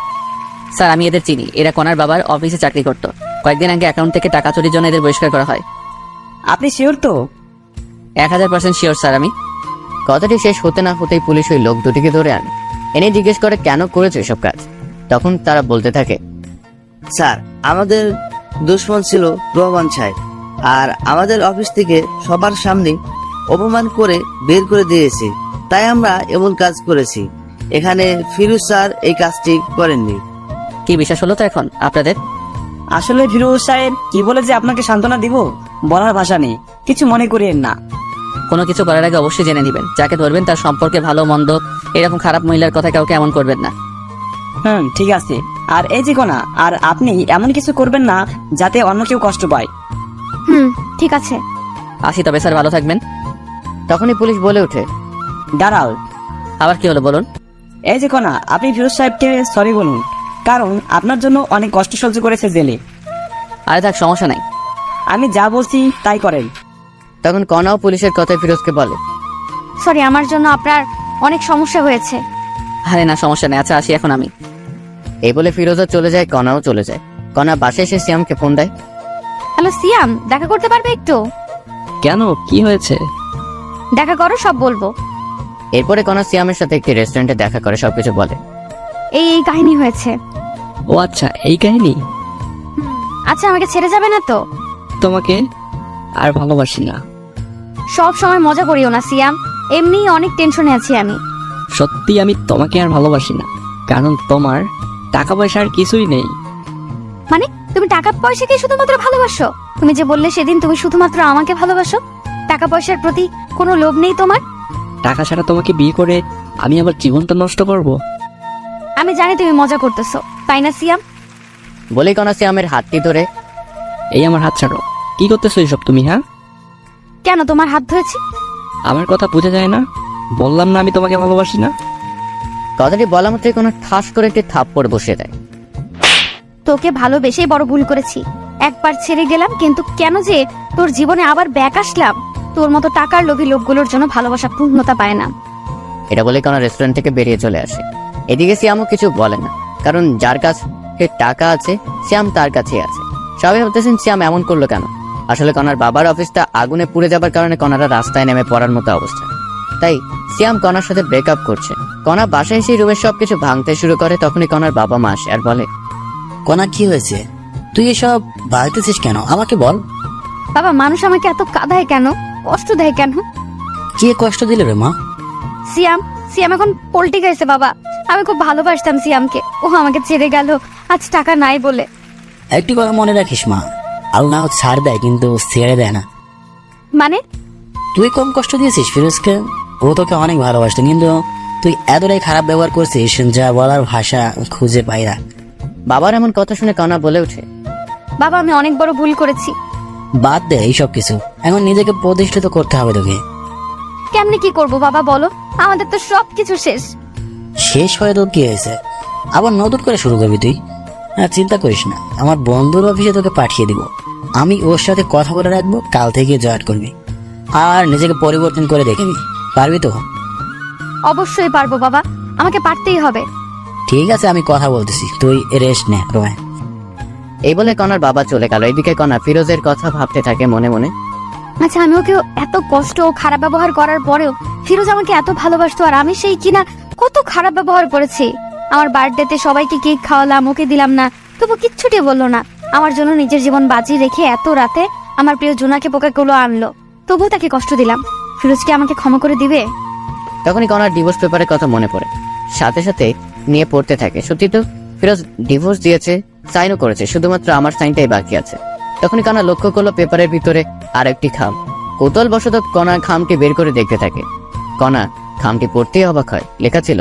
স্যার আমি এদের চিনি, এরা কণার বাবার অফিসে চাকরি করতো। কয়েকদিন আগে অ্যাকাউন্ট থেকে টাকা চুরির জন্য এদের বহিষ্কার করা হয়। আপনি শিওর তো? 1000% শিওর স্যার আমি। কথাটি শেষ হতে না হতেই পুলিশ ওই লোক দুটিকে ধরে আনে, এনে জিজ্ঞেস করে কেন করেছে এসব কাজ। তখন তারা বলতে থাকে, স্যার আমাদের দুশ্মন ছিল রহমান সাহেব, আর আমাদের অফিস থেকে সবার সামনে অপমান করে বের করে দিয়েছে, তাই আমরা এমন কাজ করেছি। এখানে ফিরোজ স্যার এই কাজটি করেননি। কি বিশ্বাস হলো তো এখন আপনাদের? আসলে ফিরোজ সাহেব কি বলে যে আপনাকে সান্ত্বনা দিব বলার ভাষা নেই, কিছু মনে করিয়েন না। কোনো কিছু করার আগে অবশ্যই জেনে নেবেন, যাকে ধরবেন তার সম্পর্কে ভালো মন্দ, এরকম খারাপ মহিলার কথা কাউকে এমন করবেন না। ঠিক আছে। আর এই যে কোনা, আর আপনি এমন কিছু করবেন না যাতে অন্য কেউ কষ্ট পায়। ঠিক আছে। আসি তবে স্যার, ভালো থাকবেন। তখনই পুলিশ বলে ওঠে, দাঁড়াও। আবার কি হলো বলুন? এই যে কোনা, আপনি ফিরোজ সাহেবকে সরি বলুন, কারণ আপনার জন্য অনেক কষ্ট সহ্য করেছে জেলে। আরে থাক, সমস্যা নাই। আমি যা বলছি তাই করেন। তখন কণাও পুলিশের কথায় ফিরোজকে বলে, সরি, আমার জন্য আপনার অনেক সমস্যা হয়েছে। আরে না, সমস্যা নেই, আচ্ছা আসি এখন আমি। এই বলে ফিরোজও চলে যায়, কণাও চলে যায়। কণা বাসায় এসে সিয়ামকে ফোন দেয়। হ্যালো সিয়াম, দেখা করতে পারবে একটু? কেন, কি হয়েছে? দেখা করো, সব বলবো। এরপরে কণা সিয়ামের সাথে একটি রেস্টুরেন্টে দেখা করে সবকিছু বলে। এই এই কাহিনী হয়েছে। ও আচ্ছা, এই কাহিনী। আচ্ছা, আমাকে ছেড়ে যাবে না তো? তোমাকে আর ভালোবাসি না। সব সময় মজা করিও না সিয়াম, এমনি অনেক টেনশনে আছি আমি। সত্যি আমি তোমাকে আর ভালোবাসি না, কারণ তোমার টাকা পয়সা আর কিছুই নেই। মানে তুমি টাকা পয়সাকে শুধুমাত্র ভালোবাসো? তুমি যে বললে সেদিন তুমি শুধুমাত্র আমাকে ভালোবাসো, টাকা পয়সার প্রতি কোনো লোভ নেই তোমার? টাকা ছাড়া তোমাকে বিয়ে করে আমি আবার জীবনটা নষ্ট করব? আমি জানি তুমি মজা করতেছো, তাই না সিয়াম? বলেই কণা সিয়ামের হাতটি ধরে, এই আমার হাত ছাড়ো। কি করতেছো এইসব তুমি? হ্যাঁ, কেন তোমার হাত ধরেছি? আমার কথা বোঝা যায় না? বললাম না আমি তোমাকে ভালোবাসি না। কথাটি বলা মাত্রই কণা ঠাস করে একটি থাপ্পড় বসিয়ে দেয়। তোকে ভালোবেসেই বড় ভুল করেছি। একবার ছেড়ে গেলাম, কিন্তু কেন যে তোর জীবনে আবার ব্যাক আসলাম? তোর মতো টাকার লোভী লোকগুলোর জন্য ভালোবাসা পূর্ণতা পায় না। এটা বলে কণা রেস্টুরেন্ট থেকে বেরিয়ে চলে আসে। এদিকে সিয়ামও কিছু বলে না, কারণ যার কাছে টাকা আছে সিয়াম তার কাছেই আছে। সবাই ভাবতেছেন সিয়াম এমন করলো কেন। আসলে কণার বাবার অফিসটা আগুনে পুড়ে যাবার কারণে কণারা রাস্তায় নেমে পড়ার মতো অবস্থা, তাই সিয়াম কণার সাথে ব্রেকআপ করছে। কণা বাসায় এসে রুমের সবকিছু ভাঙতে শুরু করে। তখনই কণার বাবা মা আসে আর বলে, কোনা কি হয়েছে? তুই এসব বাড়তেছিস কেন, আমাকে বল। বাবা, মানুষ আমাকে এত কাঁদায় কেন, কষ্ট দেয় কেন? কে কষ্ট দিল রে মা? সিয়াম সিয়াম এখন পল্টি গেছে বাবা। আমি খুব ভালোবাসতাম সিয়ামকে, ও আমাকে ছেড়ে গেল আজ টাকা নাই বলে। একটি কথা মনে রাখিস মা, আল্লাহ ছাড় দেয় কিন্তু ছেড়ে দেয় না। মানে? তুই কম কষ্ট দিয়েছিস ফিরোজকে, ও তোকে অনেক ভালোবাসতো, কিন্তু তুই এতটাই খারাপ ব্যবহার করছিস যা বলার ভাষা খুঁজে পাই না। বাবার এমন কথা শুনে কণা বলে ওঠে, বাবা, আমি অনেক বড় ভুল করেছি। বাদ দে এইসব কিছু, এখন নিজেকে প্রতিষ্ঠিত করতে হবে তোকে। কেমনে কি করব বাবা বলো? আমাদের তো সবকিছু শেষ। শেষ হয়ে তো কি হয়েছে, আবার নতুন করে শুরু করবি তুই। হ্যাঁ, চিন্তা করিস না, আমার বন্ধুর অফিসে তোকে পাঠিয়ে দিব। আমি ওর সাথে কথা বলে রাখবো, কাল থেকে জয়েন করবি আর নিজেকে পরিবর্তন করে দেখবি। পারবি তো? অবশ্যই পারবো বাবা, আমাকে পারতেই হবে। ঠিক আছে, আমি কথা বলতেছি, তুই রেস্ট নে রোমান। এই বলে কণার বাবা চলে গেল। এদিকে কণা ফিরোজের কথা ভাবতে থাকে মনে মনে। আচ্ছা, আমি ওকে এত কষ্ট ও খারাপ ব্যবহার করার পরেও ফিরোজ আমাকে এত ভালোবাসতো, আর আমি সেই কিনা কত খারাপ ব্যবহার করেছি। আমার বার্থডেতে সবাইকে কেক খাওয়ালাম, ওকে দিলাম না, তবু কিচ্ছুটি বললো না। আমার জন্য নিজের জীবন বাজি রেখে এত রাতে আমার প্রিয় জোনাকে পোকাগুলো আনলো, তবুও তাকে কষ্ট দিলাম। ফিরোজ কি আমাকে ক্ষমা করে দিবে? তখনই কণার ডিভোর্স পেপারের কথা মনে পড়ে, সাথে সাথে নিয়ে পড়তে থাকে। সত্যি তো ফিরোজ ডিভোর্স দিয়েছে, সাইনও করেছে, শুধুমাত্র আমার সাইনটাই বাকি আছে। তখনই কণা লক্ষ্য করলো পেপারের ভিতরে আর একটি খাম। কৌতূহল বশত কণা খামটি বের করে দেখতে থাকে। কণা খামটি পড়তেই অবাক হয়। লেখা ছিল,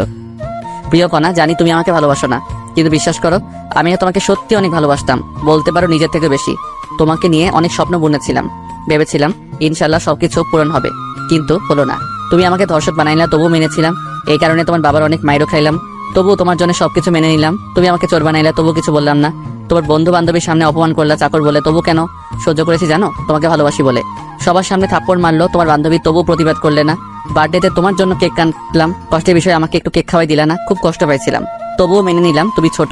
প্রিয় কণা, জানি তুমি আমাকে ভালোবাসো না, কিন্তু বিশ্বাস করো আমিও তোমাকে সত্যি অনেক ভালোবাসতাম, বলতে পারো নিজের থেকে বেশি। তোমাকে নিয়ে অনেক স্বপ্ন বুনেছিলাম, ভেবেছিলাম ইনশাল্লাহ সবকিছু পূরণ হবে, কিন্তু হলো না। তুমি আমাকে ধর্ষক বানাইলা, তবুও মেনেছিলাম। এই কারণে তোমার বাবার অনেক মাইরও খাইলাম, তবুও তোমার জন্য সবকিছু মেনে নিলাম। তুমি আমাকে চোর বানাইলা, তবুও কিছু বললাম না। তোমার বন্ধু বান্ধবীর সামনে অপমান করলা চাকর বলে, তবু কেন সহ্য করেছি জানো? তোমাকে ভালোবাসি বলে। সবার সামনে থাপ্পড় মারলো তোমার বান্ধবী, তবুও প্রতিবাদ করলে না। বার্থডেতে তোমার জন্য কেক কাটলাম, কষ্টের বিষয়ে আমাকে একটু কেক খাওয়াই দিলা না, খুব কষ্ট পাইছিলাম, তবুও মেনে নিলাম। তুমি ছোট,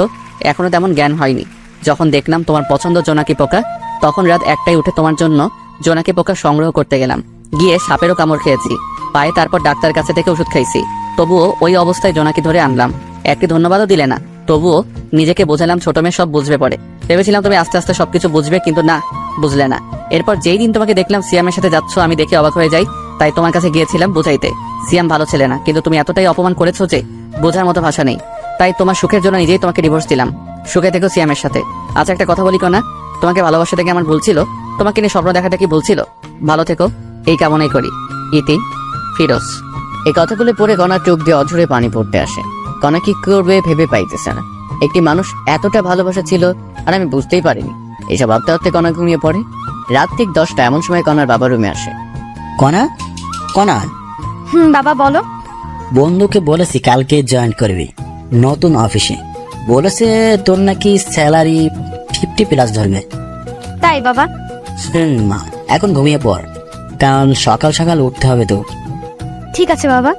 এখনো তেমন জ্ঞান হয়নি। যখন দেখলাম তোমার পছন্দ জোনাকি পোকা, তখন রাত 1টায় উঠে তোমার জন্য জোনাকি পোকা সংগ্রহ করতে গেলাম। গিয়ে সাপেরও কামড় খেয়েছি পায়ে, তারপর ডাক্তার কাছে থেকে ওষুধ খাইছি, তবুও ওই অবস্থায় জোনাকি ধরে আনলাম। একটি ধন্যবাদও দিলে না, তবুও নিজেকে বোঝালাম ছোট মেয়ে সব বুঝবে পরে। ভেবেছিলাম তুমি আস্তে আস্তে সবকিছু বুঝবে, কিন্তু না, বুঝলে না। এরপর যেই দিন তোমাকে দেখলাম সিয়ামের সাথে যাচ্ছ, আমি দেখে অবাক হয়ে যাই, তাই তোমার কাছে গিয়েছিলাম বুঝাইতে। সিয়াম ভালো ছেলে না, কিন্তু তুমি এতটাই অপমান করেছো যে বোঝার মতো ভাষা নেই। তাই তোমার সুখের জন্য নিজেই তোমাকে ডিভোর্স দিলাম। সুখে থেকো সিয়ামের সাথে। আচ্ছা, একটা কথা বলি কণা, তোমাকে ভালোবাসা থেকে আমার ভুল ছিল, তোমাকে নিয়ে স্বপ্ন দেখাটা কি ভুল ছিল? ভালো থেকো, এই কামনাই করি। ইতি, ফিরোজ। এই কথাগুলো পড়ে কণার চোখ দিয়ে অঝরে পানি পড়তে আসে। কণা কি করবে ভেবে পাইতেছে না। একটি মানুষ এতটা ভালোবাসা ছিল আর আমি বুঝতেই পারিনি। এইসব ভাবতে ভাবতে কণা ঘুমিয়ে পড়ে। রাত ঠিক 10টা এমন সময় কণার বাবা রুমে আসে। কণা, কণা, বাবা বলো। বন্ধুকে বলেছি কালকে জয়েন করবি নতুন অফিসে। বলেছে তোর নাকি স্যালারি 50+ ধরবে। তাই বাবা? মা, এখন ঘুমিয়ে পড়, কারণ সকাল সকাল উঠতে হবে তো। ঠিক আছে বাবা।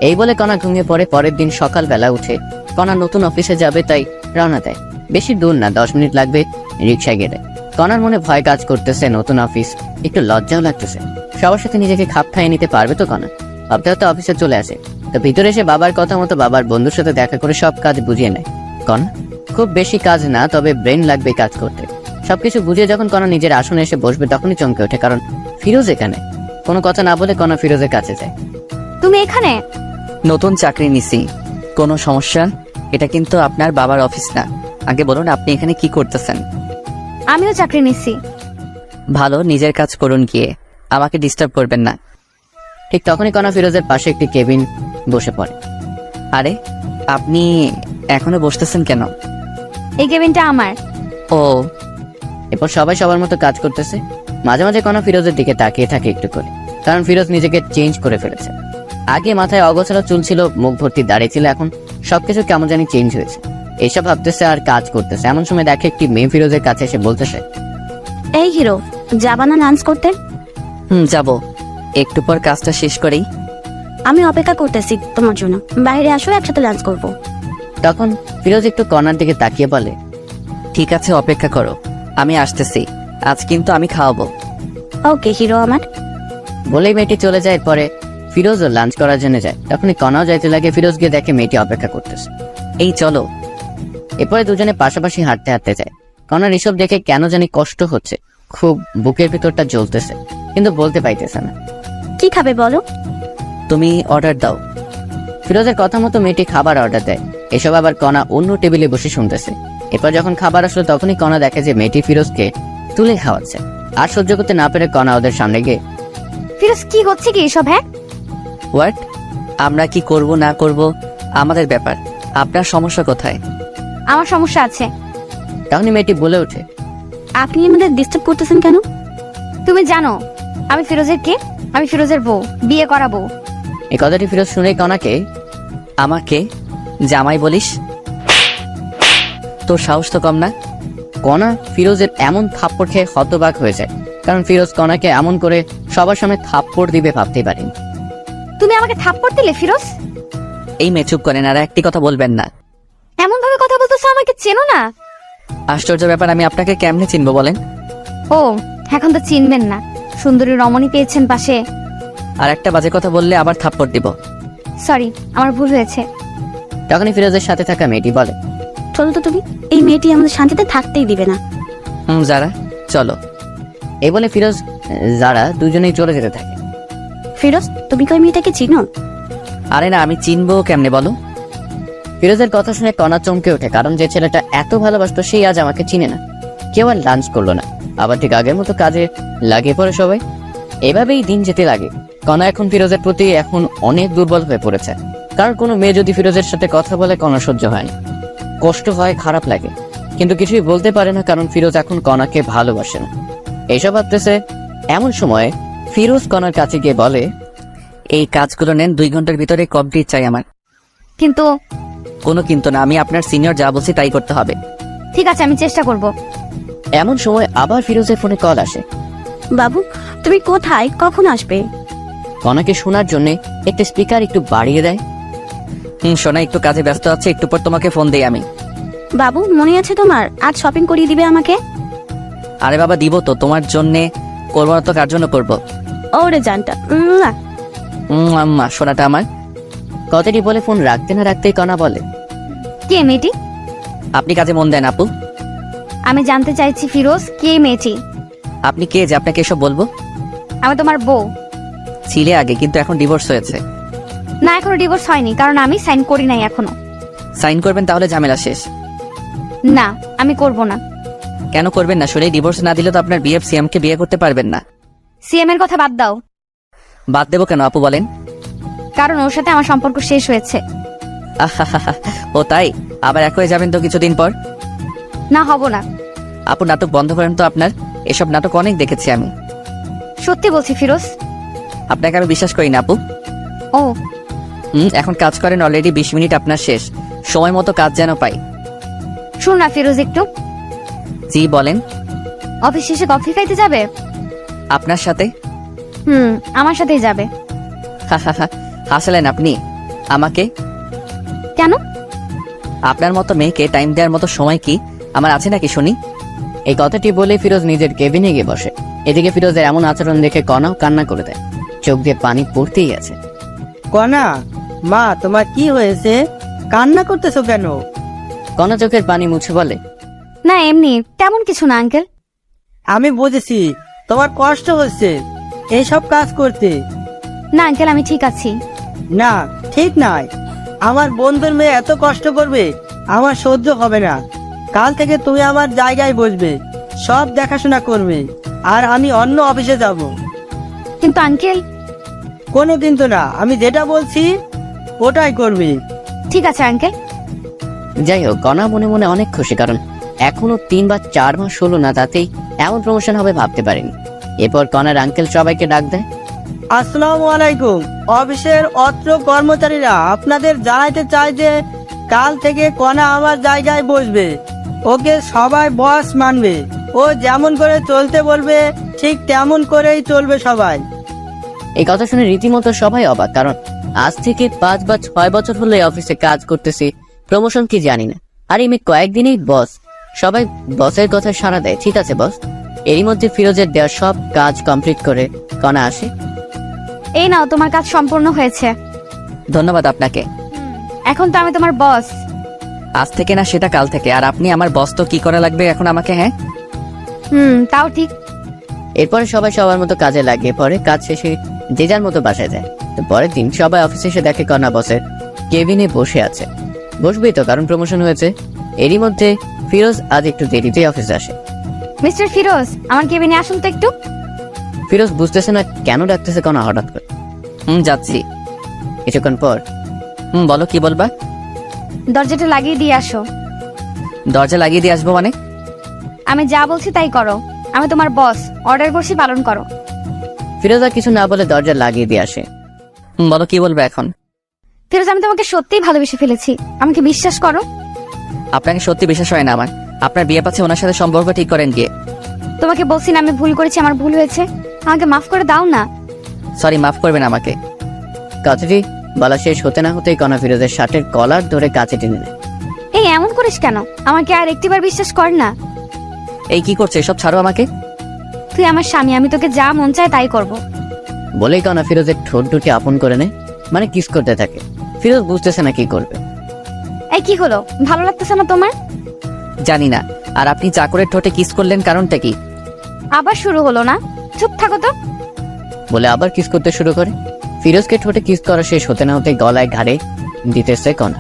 এই বলে কণা ঘুমিয়ে পড়ে। পরের দিন সকালবেলা উঠে কণা নতুন অফিসে যাবে, তাই রওনা দেয়। বেশি দূর না, 10 মিনিট লাগবে রিক্সায় গেলে। কণার মনে ভয় কাজ করতেছে, নতুন অফিস, একটু লজ্জাও লাগতেছে। সবার সাথে নিজেকে খাপ খাইয়ে নিতে পারবে তো কণা? ভাবতে ভাবতে অফিসে চলে আসে। তো ভিতরে এসে বাবার কথা মতো বাবার বন্ধুর সাথে দেখা করে সব কাজ বুঝিয়ে নেয়। কণা খুব বেশি কাজ না, তবে ব্রেন লাগবে কাজ করতে। সবকিছু বুঝিয়ে যখন কণা নিজের আসনে এসে বসবে, তখনই চমকে ওঠে, কারণ ফিরোজ এখানে। কোনো কথা না বলে কণা ফিরোজের কাছে যায়। তুমি এখানে? নতুন চাকরি নিছি, কোনো সমস্যা? এটা কিন্তু আপনার বাবার অফিস না। আগে বলুন আপনি এখানে কি করতেছেন? আমিও চাকরি নিচ্ছি। ভালো, নিজের কাজ করুন গিয়ে, আমাকে ডিস্টার্ব করবেন না। ঠিক তখনই কণা ফিরোজের পাশে একটি কেবিন বসে পড়ে। আরে, আপনি এখনো বসতেছেন কেন? এই কেবিনটা আমার। ও, এরপর সবাই সবার মতো কাজ করতেছে। মাঝে মাঝে কণা ফিরোজের দিকে তাকিয়ে থাকে একটু করে, কারণ ফিরোজ নিজেকে চেঞ্জ করে ফেলেছে। আগে মাথায় অগোছালো চুল ছিল, মুখ ভর্তি দাড়ি ছিল, এখন সবকিছু কেমন জানি চেঞ্জ হয়েছে। এইসব ভাবতেছে আর কাজ করতেছে। এমন সময় দেখে একটি মেয়ে ফিরোজের কাছে এসে বলতেছে, এই হিরো, যাবা না লাঞ্চ করতে? যাব, একটু পর কাজটা শেষ করেই। আমি অপেক্ষা করতেছি তোমার জন্য, বাইরে আসো, একসাথে লাঞ্চ করব। তখন ফিরোজ একটু কণার দিকে তাকিয়ে বলে, ঠিক আছে, অপেক্ষা করো, আমি আসতেছি। আজ কিন্তু আমি খাওয়াবো। ওকে হিরো আমার। বলেই মেয়েটি চলে যায়। পরে ফিরোজও লাঞ্চ করার জন্য যায়। তখনই কণাও যাইতে লাগে। ফিরোজ গিয়ে দেখে মেয়েটি অপেক্ষা করতেছে। এই চলো। এরপরে দুজনে পাশাপাশি হাঁটতে হাঁটতে যায়। কণার এসব দেখে কেন জানি কষ্ট হচ্ছে, খুব বুকের ভিতরটা জ্বলতেছে, কিন্তু বলতে পাইতেছে না। কি খাবে বলো? তুমি অর্ডার দাও। ফিরোজের কথা মতো মেয়েটি খাবার অর্ডার দেয়। এসব আবার কণা অন্য টেবিলে বসে শুনতেছে। এরপর যখন খাবার আসলো, তখনই কণা দেখে যে মেয়েটি ফিরোজকে তুলে খাওয়াচ্ছে। আর সহ্য করতে না পেরে কণা ওদের সামনে গিয়ে, ফিরোজ, কি হচ্ছে কি এসব? হ্যাঁ, হোয়াট? আমরা কি করব না করব আমাদের ব্যাপার, আপনার সমস্যা কোথায়? আমার সমস্যা আছে। তখনই মেয়েটি বলে ওঠে, আপনি আমাদের ডিস্টার্ব করতেছেন কেন? তুমি জানো আমি ফিরোজের কে? আমি ফিরোজের বউ, বিয়ে করা বউ। এই কথাটি ফিরোজ শুনে কণাকে, আমাকে জামাই বলিস? তোর সাহস তো কম না। কণা ফিরোজের এমন থাপ্পড় খেয়ে হতবাক হয়ে যায়, কারণ ফিরোজ কণাকে এমন করে সবার সামনে থাপ্পড় দিবে ভাবতেই পারেনি। তুমি আমাকে থাপ্পড় দিলে ফিরোজ? এই মেয়ে চুপ করেন, আর একটি কথা বলবেন না। এমন ভাবে কথা বলতেছো, আমাকে চেনো না? আশ্চর্য ব্যাপার, আমি আপনাকে কেমনে চিনবো বলেন? ও, এখন তো চিনবেন না, সুন্দরী রমণী পেয়েছেন পাশে। আর একটা বাজে কথা বললে আবার থাপ্পড় দিব। সরি, আমার ভুল হয়েছে। তখনই ফিরোজের সাথে থাকা মেয়েটি বলে, চলো তো তুমি, এই মেয়েটি আমাদের শান্তিতে থাকতেই দিবে না। যারা, চলো। এই বলে ফিরোজ যারা দুজনেই চলে যেতে থাকে। ফিরোজ, তুমি কি ওই মেয়েটাকে চিনো? আরে না, আমি চিনবো কেমনে বলো? ফিরোজের কথা শুনে কণা চমকে ওঠে, কারণ যে ছেলেটা এত ভালোবাসতো সেই আজ আমাকে চিনে না। কেউ আর লাঞ্চ করলো না, আবার ঠিক আগের মতো কাজে লাগিয়ে পড়ে সবাই। এভাবেই দিন যেতে লাগে। কণা এখন ফিরোজের প্রতি এখন অনেক দুর্বল হয়ে পড়েছে। কারণ কোনো মেয়ে যদি ফিরোজের সাথে কথা বলে কণা সহ্য হয় না, কষ্ট হয়, খারাপ লাগে, কিন্তু কিছুই বলতে পারে না কারণ ফিরোজ এখন কণাকে ভালোবাসে না। এইসব ভাবতেছে এমন সময় ফিরোজ কণার কাছে গিয়ে বলে, এই কাজগুলো নেন, 2 ঘন্টার ভিতরে কমপ্লিট চাই আমার। কিন্তু কোনো কিন্তু না, আমি আপনার সিনিয়র যা বলছি তাই করতে হবে। ঠিক আছে, আমি চেষ্টা করব। এমন সময় আবার ফিরোজের ফোনে কল আসে। বাবু তুমি কোথায়, কখন আসবে? কণাকে শোনার জন্য একটা স্পিকার একটু বাড়িয়ে দেয়। সোনা একটু কাজে ব্যস্ত আছে, একটু পর তোমাকে ফোন দেই আমি। বাবু মনে আছে তোমার, আজ শপিং করিয়ে দিবে আমাকে? আরে বাবা দিব তো, তোমার জন্যে করবো না তো কার জন্য করবো? ওরে জানটা আম্মা সোনাটা আমার। কথাটি বলে ফোন রাখতে না রাখতেই কণা বলে, কে মেয়েটি? আপনি কাজে মন দেন আপু। আমি জানতে চাইছি ফিরোজ, কে মেয়েটি? আপনি কে যে আপনাকে এসব বলবো? আমি তোমার বউ। ছিলে আগে, কিন্তু এখন ডিভোর্স হয়েছে। না, এখনো ডিভোর্স হয়নি, কারণ আমি সাইন করি নাই এখনো। সাইন করবেন তাহলে ঝামেলা শেষ। না, আমি করব না। কেন করবেন না? শুনে ডিভোর্স না দিলে তো আপনার বিএফ সিএমকে বিয়ে করতে পারবেন না। সিএম এর কথা বাদ দাও। বাদ দেবো কেন আপু বলেন? কারণ ওর সাথে আমার সম্পর্ক শেষ হয়েছে। আহাহাহা, ও তাই? আবার এক হয়ে যাবেন তো কিছুদিন পর? না, হব না। আপু নাটক বন্ধ করেন তো আপনার, এসব নাটক অনেক দেখেছি আমি। সত্যি বলছি ফিরোজ। আপনাকে আমি বিশ্বাস করি না আপু। ও এখন কাজ করেন, অলরেডি 20 মিনিট আপনার শেষ, সময় মতো কাজ যেন পাই। শুন না ফিরোজ, একটু। জি বলেন। অফিস শেষে কফি খাইতে যাবে? আপনার সাথে? আমার সাথেই যাবে। হাসালেন আপনি আমাকে। কেন? আপনার মতো মেয়েকে টাইম দেওয়ার মতো সময় কি আমার আছে নাকি শুনি? এই কথাটি বলে ফিরোজ নিজের কেবিনে গিয়ে বসে। এদিকে ফিরোজের এমন আচরণ দেখে কণাও কান্না করে দেয়, চোখ দিয়ে পানি পড়তেই আছে। কণা, মা তোমার কি হয়েছে? কান্না করতেছো কেন? কণা চোখের পানি মুছে বলে, না এমনি, তেমন কিছু না আঙ্কেল। আমি বুঝেছি তোমার কষ্ট হচ্ছে এইসব কাজ করতে। না আঙ্কেল, আমি ঠিক আছি। না, ঠিক নয়। আমার বন্ধুর মেয়ে এত কষ্ট করবে আমার সহ্য হবে না। কাল থেকে তুমি আমার জায়গায় বসবে, সব দেখাশোনা করবে, আর আমি অন্য অফিসে যাব। কিন্তু আঙ্কেল। কোনো কিন্তু না, আমি যেটা বলছি ওটাই করবি। ঠিক আছে আঙ্কেল। যাই হোক, কণা মনে মনে অনেক খুশি, কারণ এখনো 3 বা 4 মাস হলো না, তাতেই এমন প্রমোশন হবে ভাবতে পারেনি। এরপর কণার আঙ্কেল সবাইকে ডাক দেয়। আসসালামু আলাইকুম। অফিসের অত্র কর্মচারীরা আপনাদের জানাইতে চায় যে কাল থেকে কণা আমার জায়গায় বসবে। ওকে সবাই বস মানবে, ও যেমন করে চলতে বলবে ঠিক তেমন করেই চলবে সবাই। এই কথা শুনে রীতিমতো সবাই অবাক, কারণ আজ থেকে 5 বা 6 বছর হলো এই অফিসে কাজ করতেছি, প্রমোশন কি জানি না। আর এই মেয়ে কয়েকদিনেই বস। সবাই বসের কথা সাড়া দেয়, ঠিক আছে বস। এরই মধ্যে ফিরোজের দেওয়া সব কাজ কমপ্লিট করে কণা আসে। এই নাও, তোমার কাজ সম্পূর্ণ হয়েছে। ধন্যবাদ আপনাকে। এখন তো আমি তোমার বস। আজ থেকে না, সেটা কাল থেকে। আর আপনি আমার বস তো কি করা লাগবে এখন আমাকে? হ্যাঁ তাও ঠিক। এরপরে সবাই সবার মতো কাজে লাগিয়ে পড়ে। কাজ শেষে যে যার মতো বাসায় যায়। তো পরের দিন সবাই অফিসে এসে দেখে কণা বসের কেবিনে বসে আছে। বসবেই তো, কারণ প্রমোশন হয়েছে। এরই মধ্যে ফিরোজ আজ একটু দেরিতে অফিসে আসে। মিস্টার ফিরোজ, আমার কেবিনে আসুন তো একটু। ফিরোজ বুঝতেছে না কেন ডাকতেছে কণা হঠাৎ করে। যাচ্ছি। কিছুক্ষণ পর, বলো কি বলবা? দরজাটা লাগিয়ে দিয়ে আসো। দরজা লাগিয়ে দিয়ে আসবো মানে? আমি যা বলছি তাই করো। আমি তোমার বস, অর্ডার করছি, পালন করো। ফিরোজ আর কিছু না বলে দরজা লাগিয়ে দিয়ে আসে। বলো কি বলবে এখন? ফিরোজ, আমি তোমাকে সত্যিই ভালোবেসে ফেলেছি, আমাকে বিশ্বাস করো। আপনাকে সত্যি বিশ্বাস হয় না আমার। আপনার বিয়ে পাচ্ছে, ওনার সাথে সম্পর্ক ঠিক করেন গিয়ে। তোমাকে বলছি না আমি ভুল করেছি, আমার ভুল হয়েছে, আমাকে মাফ করে দাও না। সরি, মাফ করবেন আমাকে। কথাটি বলা শেষ হতে না হতেই কণা ফিরোজের শার্টের কলার ধরে কাছে টেনে নেয়। এই এমন করিস কেন? আমাকে আর একটিবার বিশ্বাস কর না। এই কি করছে? এসব ছাড়ো আমাকে। তুই আমার স্বামী, আমি তোকে যা মন চায় তাই করব। বলেই কণা ফিরোজের ঠোঁট দুটি আপন করে নেয়, মানে কিস করতে থাকে। ফিরোজ বুঝতেছে না কি করবে। এই কি হলো, ভালো লাগতেছে না তোমার? জানি না। আর আপনি চাকরের ঠোঁটে কিস করলেন, কারণটা কি? আবার শুরু হলো না? চুপ থাকো তো। বলে আবার কিস করতে শুরু করে। ফিরোজকে ঠোঁটে কিস করা শেষ হতে না হতে গলায় ঘাড়ে দিতেছে কণা।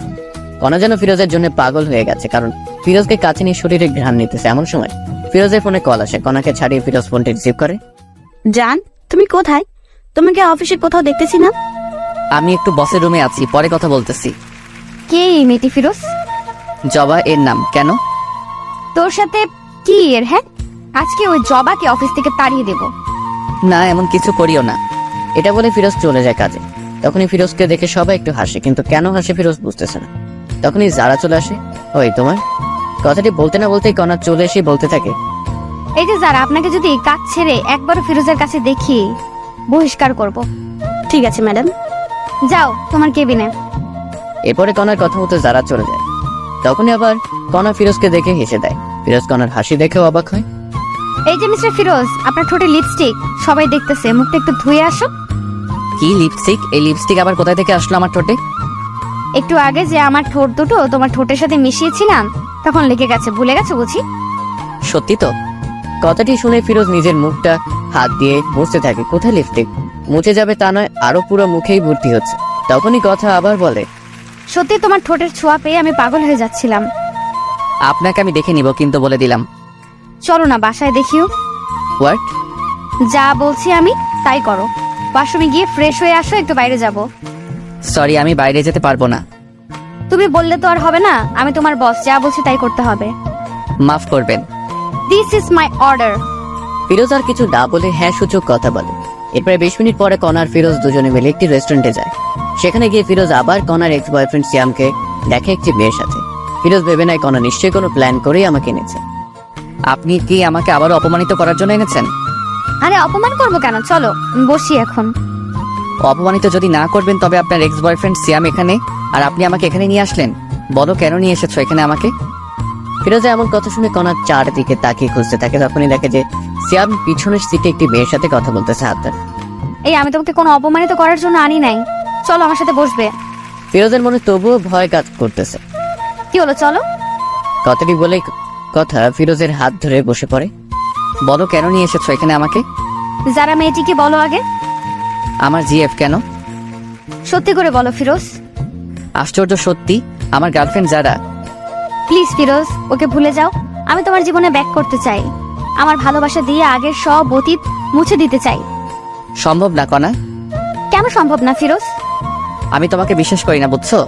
কণা যেন ফিরোজের জন্য পাগল হয়ে গেছে, কারণ ফিরোজকে কাছে নিয়ে শরীরে ঘ্রাণ নিতেছে। এমন সময় ফিরোজের ফোনে কল আসে। কণাকে ছাড়িয়ে ফিরোজ ফোনটি রিসিভ করে। জান, তুমি কোথায়? তোমাকে অফিসে কোথাও দেখতেছি না। আমি একটু বসের রুমে আছি, পরে কথা বলতেছি। কে এই মেয়েটি ফিরোজ? জবা এর নাম। কেন? তোর সাথে কি এর? হ্যাঁ, আজকে ওই জবাকে অফিস থেকে তাড়িয়ে দেব। না, এমন কিছু করিও না। এটা বলে ফিরোজ চলে যায় কাজে। তখনই ফিরোজকে দেখে সবাই একটু হাসে, কিন্তু কেন হাসে ফিরোজ বুঝতেছে না। তখনই যারা চলে আসে, ওই তোমার কথাটি বলতে না বলতেই কণা চলে এসে বলতে থাকে, এই যে যারা, আপনাকে যদি কাজ ছেড়ে একবার ফিরোজের কাছে দেখি বহিষ্কার করব। ঠিক আছে ম্যাডাম। যাও তোমার কেবিনে। এরপরে কণার কথা মতো যারা চলে যায়। তখনই আবার কণা ফিরোজকে দেখে হেসে দেয়। ফিরোজ কণার হাসি দেখেও অবাক হয়। এই যে মিস্টার ফিরোজ, আপনার ঠোঁটে লিপস্টিক, সবাই দেখতেছে, মুখটা একটু ধুয়ে আসো। কি লিপস্টিক? এই লিপস্টিক আবার কোথায় থেকে আসলো আমার ঠোঁটে? একটু আগে যে আমার ঠোঁট দুটো তোমার ঠোঁটের সাথে মিশিয়েছিলাম, তখন লেগে গেছে, ভুলে গেছো বুঝি? সত্যি তো? কথাটি শুনে ফিরোজ নিজের মুখটা হাত দিয়ে মুছতে থাকে। কোথায় লিপস্টিক? মুছে যাবে তা নয়, আরো পুরো মুখেই ভর্তি হচ্ছে। তখনই কথা আবার বলে, সত্যি তোমার ঠোঁটের ছোঁয়া পেয়ে আমি পাগল হয়ে যাচ্ছিলাম। আপনাকে আমি দেখে নিব, কিন্তু বলে দিলাম। চলো না বাসায় দেখিও। হোয়াট? যা বলছি আমি তাই করো। ওয়াশরুমে গিয়ে ফ্রেশ হয়ে আসো, একটু বাইরে যাব। সরি, আমি বাইরে যেতে পারবো না। তুমি বললে তো আর হবে না, আমি তোমার বস, যা বলছি তাই করতে হবে। মাফ করবেন। This is my order. Firoz আর কিছু না বলে হ্যাঁ সূচক কথা বলে। এরপরে 20 মিনিট পরে কণা আর ফিরোজ দুজনে মিলে একটি রেস্টুরেন্টে যায়। সেখানে গিয়ে ফিরোজ আবার কণার এক্স বয়ফ্রেন্ড সিয়ামকে দেখে একটি মেয়ের সাথে। ফিরোজ ভেবে নেয় কণা নিশ্চয়ই কোনো প্ল্যান করেই আমাকে এনেছে। আপনি কি আমাকে আবার অপমানিত করার জন্য এনেছেন? আরে অপমান করবো কেন, চলো বসি এখন। অপমানিত যদি না করবেন তবে আপনার এক্স বয়ফ্রেন্ড সিয়াম এখানে, আর আপনি আমাকে এখানে নিয়ে আসলেন। বলো কেন নিয়ে এসেছো এখানে আমাকে? ফিরোজা এমন কথা শুনে কণা চারদিকে তাকিয়ে খুঁজতে থাকে। তখনই দেখে যে সিয়াম পিছনের সিটে একটি মেয়ের সাথে কথা বলতেছে হাত ধরে। এই আমি তোমাকে কোনো অপমানিত করার জন্য আনি নাই, চলো আমার সাথে বসবে। ফিরোজের মনে তবুও ভয় কাজ করতেছে। কি হলো, চলো। কথাটি বলে কথা ফিরোজের হাত ধরে বসে পড়ে। বলো কেন নিয়ে এসেছো এখানে আমাকে? যারা মেয়েটিকে বলো আগে। আমার জিএফ কেন? সত্যি করে বলো ফিরোজ। আশ্চর্য, সত্যি আমার গার্লফ্রেন্ড যারা। প্লিজ ফিরোজ, ওকে ভুলে যাও। আমি তোমার জীবনে ব্যাক করতে চাই। আমার ভালোবাসা দিয়ে আগের সব অতীত মুছে দিতে চাই। সম্ভব না কণা। কেন সম্ভব না ফিরোজ? আমি তোমাকে বিশ্বাস করি না, বুঝছো?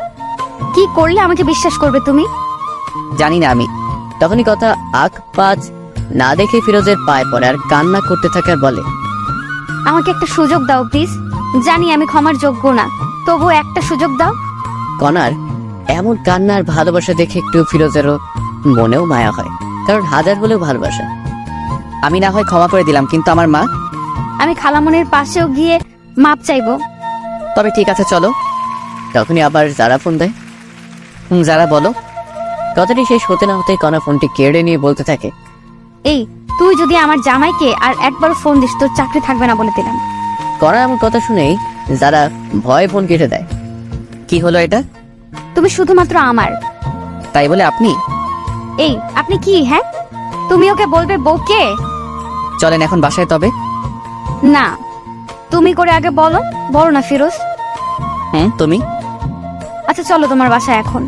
কি করলে আমাকে বিশ্বাস করবে তুমি? জানি না আমি। তখনই কথা আখ পাঁচ না দেখে ফিরোজের পায়ে পড়ে আর কান্না করতে থাকে আর বলে, আমাকে একটা সুযোগ দাও প্লিজ। জানি আমি ক্ষমার যোগ্য না, তবু একটা সুযোগ দাও। কণার এমন কান্নার ভালোবাসা দেখে একটু ফিরোজেরও মনেও মায়া হয়, কারণ হাজার হলেও ভালোবাসা। আমি না হয় ক্ষমা করে দিলাম, কিন্তু আমার মা। আমি খালামনের পাশেও গিয়ে মাপ চাইবো। তবে ঠিক আছে, চলো। তখনই আবার যারা ফোন দেয়। যারা বলো। কথাটি শেষ হতে না হতে কণা ফোনটি কেড়ে নিয়ে বলতে থাকে, এই তুই যদি আমার জামাইকে আর একবার ফোন দিস, তোর চাকরি থাকবে না বলে দিলাম। কণা এমন কথা শুনেই যারা ভয়ে ফোন কেটে দেয়। কি হলো এটা? তুমি শুধুমাত্র আমার। তাই বলে আপনি? এই আপনি কি? হ্যাঁ, তুমি ওকে বলবে বউকে? চলেন এখন বাসায় তবে। না, তুমি করে আগে বলো। বলো না ফিরোজ। তুমি। আচ্ছা চলো তোমার বাসায় এখন।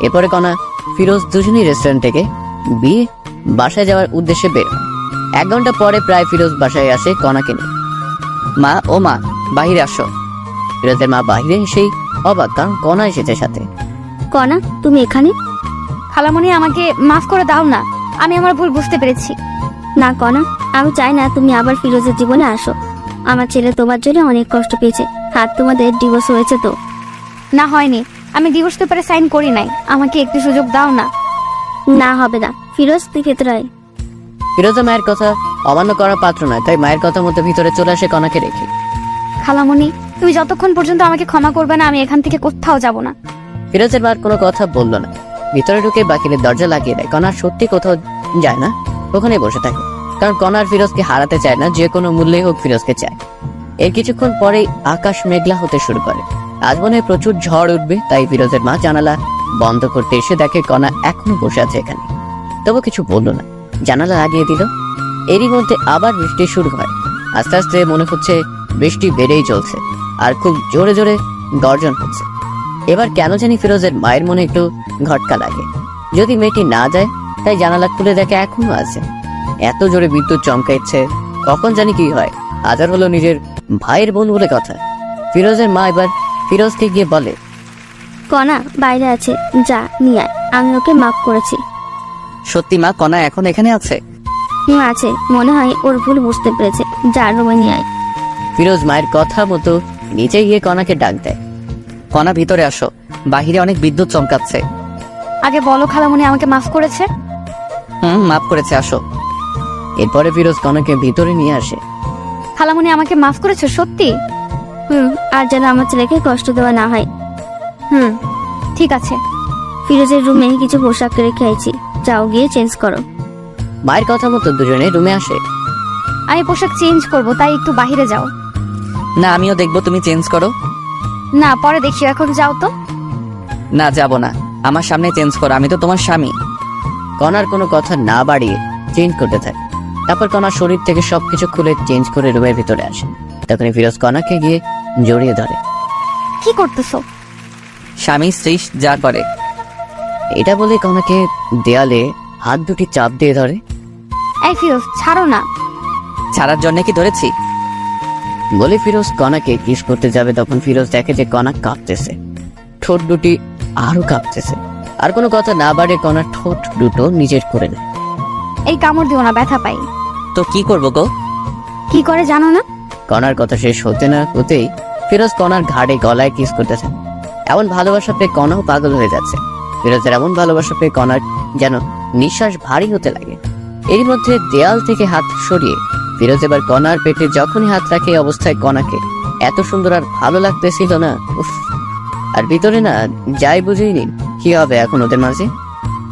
এরপরে কণা ফিরোজ দুজনেই রেস্টুরেন্ট থেকে বিয়ে বাসায় যাওয়ার উদ্দেশ্যে বের হয়। 1 ঘন্টা পরে প্রায় ফিরোজ বাসায় আসে কণাকে নিয়ে। মা, ও মা, বাহিরে আসো। ফিরোজের মা বাহিরে এসেই অবাক, কারণ কণা এসেছে সাথে। কণা, তুমি এখানে? খালামণি, আমাকে মাফ করে দাও না, আমি আমার ভুল বুঝতে পেরেছি। না কণা, আমি চাই না তুমি আবার ফিরোজের জীবনে আসো। আমার ছেলে তোমার জন্য অনেক কষ্ট পেয়েছে। আর তোমাদের ডিভোর্স হয়েছে তো? না হয়নি, আমি ডিভোর্স পেপারে সাইন করি নাই। আমাকে একটু সুযোগ দাও না। না হবে না। ফিরোজ, তুই ভেতরে আয়। ফিরোজা মায়ের কথা অমান্য করার পাত্র নয়, তাই মায়ের কথা মতো ভিতরে চলে আসে কণাকে রেখে। খালামণি, তুমি যতক্ষণ পর্যন্ত আমাকে ক্ষমা করবে না, আমি এখান থেকে কোথাও যাব না। ফিরোজের মার কোনো কথা বললো না। ভিতরে ঢুকে বাকিদের দরজা লাগিয়ে দেয়। কণা সত্যি কোথাও যায় না, ওখানে বসে থাকে, কারণ কণার ফিরোজকে হারাতে চায় না, যে কোনো মূল্যে হোক ফিরোজকে চায়। এর কিছুক্ষণ পরেই আকাশ মেঘলা হতে শুরু করে। আজ মনে হয় প্রচুর ঝড় উঠবে, তাই ফিরোজের মা জানালা বন্ধ করতে এসে দেখে কণা এখনো বসে আছে এখানে। তবু কিছু বললো না, জানালা লাগিয়ে দিল। এরই মধ্যে আবার বৃষ্টি শুরু হয়। আস্তে আস্তে মনে হচ্ছে বৃষ্টি বেড়েই চলছে, আর খুব জোরে জোরে গর্জন হচ্ছে। এবার কেন জানি ফিরোজের মায়ের মনে একটু ঘটকা লাগে। যদি মেয়েটি না যায়, তাই জানালা খুলে দেখে এখনো আছে। এত জোরে বিদ্যুৎ চমকাচ্ছে, কখন জানি কি হয়। হাজার হলো নিজের ভাইয়ের বোন বলে কথা। ফিরোজের মা এবার ফিরোজকে গিয়ে বলে, কণা বাইরে আছে, যা নিয়ে আয়, আমি ওকে মাফ করেছি। সত্যি মা, কণা এখন এখানে আছে? আছে, মনে হয় ওর ভুল বুঝতে পেরেছে, যা রুমে নিয়ে আয়। ফিরোজ মায়ের কথা মতো নিচে গিয়ে কণাকে ডাক দেয়। কণা ভিতরে আসো, বাহিরে অনেক বিদ্যুৎ চমকাচ্ছে। আগে বলো খালামণি আমাকে মাফ করেছে? মাফ করেছে, আসো। এরপরে ফিরোজ কণাকে ভিতরে নিয়ে আসে। খালামণি আমাকে মাফ করেছে সত্যি? আর যেন আমার ছেলেকে কষ্ট দেওয়া না হয়। ঠিক আছে। ফিরোজের রুমে কিছু পোশাক রেখে আইছি, যাও গিয়ে চেঞ্জ করো। মায়ের কথা মতো দুজনে রুমে আসে। আমি পোশাক চেঞ্জ করব, তাই একটু বাইরে যাও। না, আমিও দেখবো, তুমি চেঞ্জ করো। না, পরে দেখি, এখন যাও তো। না, যাব না, আমার সামনে চেঞ্জ করো, আমি তো তোমার স্বামী। কণার কোনো কথা না বাড়িয়ে চেঞ্জ করতে থাকে। তারপর কণার শরীর থেকে সবকিছু খুলে চেঞ্জ করে রুমের ভিতরে আসে। তখনই ফিরোজ কণাকে গিয়ে জড়িয়ে ধরে। কি করতেছো? স্বামী স্ত্রী যা করে। এটা বলে কণাকে দেয়ালে হাত দুটি চাপ দিয়ে ধরে। এই ফিরোজ, ছাড়ো না। ছাড়ার জন্য কি ধরেছি? বলে ফিরোজ কণাকে কিস করতে যাবে, তখন ফিরোজ দেখে যে কণা কাঁপতেছে, ঠোঁট দুটি আরো কাঁপতেছে। আর কোনো কথা না বাড়ে কণার ঠোঁট দুটো নিজের করে নেয়। এই কামড় দিও না, ব্যথা পাই। তো কি করবো গো? কি করে জানো না? কণার কথা শেষ হতে না হতেই ফিরোজ কণার ঘাড়ে গলায় কিস করতেছে। এমন ভালোবাসা পেয়ে কণাও পাগল হয়ে যাচ্ছে। ফিরোজের এমন ভালোবাসা পেয়ে কণার যেন নিঃশ্বাস ভারী হতে লাগে। এরই মধ্যে দেয়াল থেকে হাত সরিয়ে ফিরোজ এবার কণার পেটে যখনই হাত রাখে, এই অবস্থায় কণাকে এত সুন্দর আর ভালো লাগতেছিল না, উফ। আর ভিতরে না যাই বুঝেই নিন কি হবে এখন ওদের মাঝে।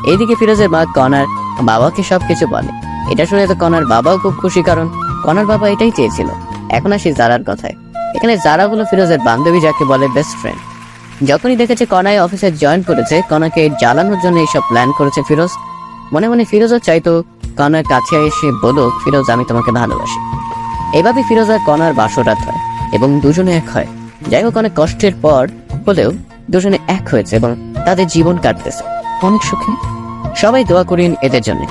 এইদিকে ফিরোজের মা কণার বাবাকে সবকিছু বলে। এটা শুনে তো কণার বাবাও খুব খুশি, কারণ কণার বাবা এটাই চেয়েছিল। এখন আসি জারার কথায়। এখানে জারা হলো ফিরোজের বান্ধবী, যাকে বলে বেস্ট ফ্রেন্ড। যখনই দেখেছে কণায় অফিসে জয়েন করেছে, কণাকে জ্বালানোর জন্য এইসব প্ল্যান করেছে ফিরোজ। মনে মনে ফিরোজও চাইতো কণার কাছে এসে বলুক, ফিরোজ আমি তোমাকে ভালোবাসি। এভাবে ফিরোজ আর কণার বাসরাত হয় এবং দুজনে এক হয়। যাই হোক, অনেক কষ্টের পর হলেও দুজনে এক হয়েছে এবং তাদের জীবন কাটতেছে অনেক সুখে। সবাই দোয়া করেন এদের জন্য।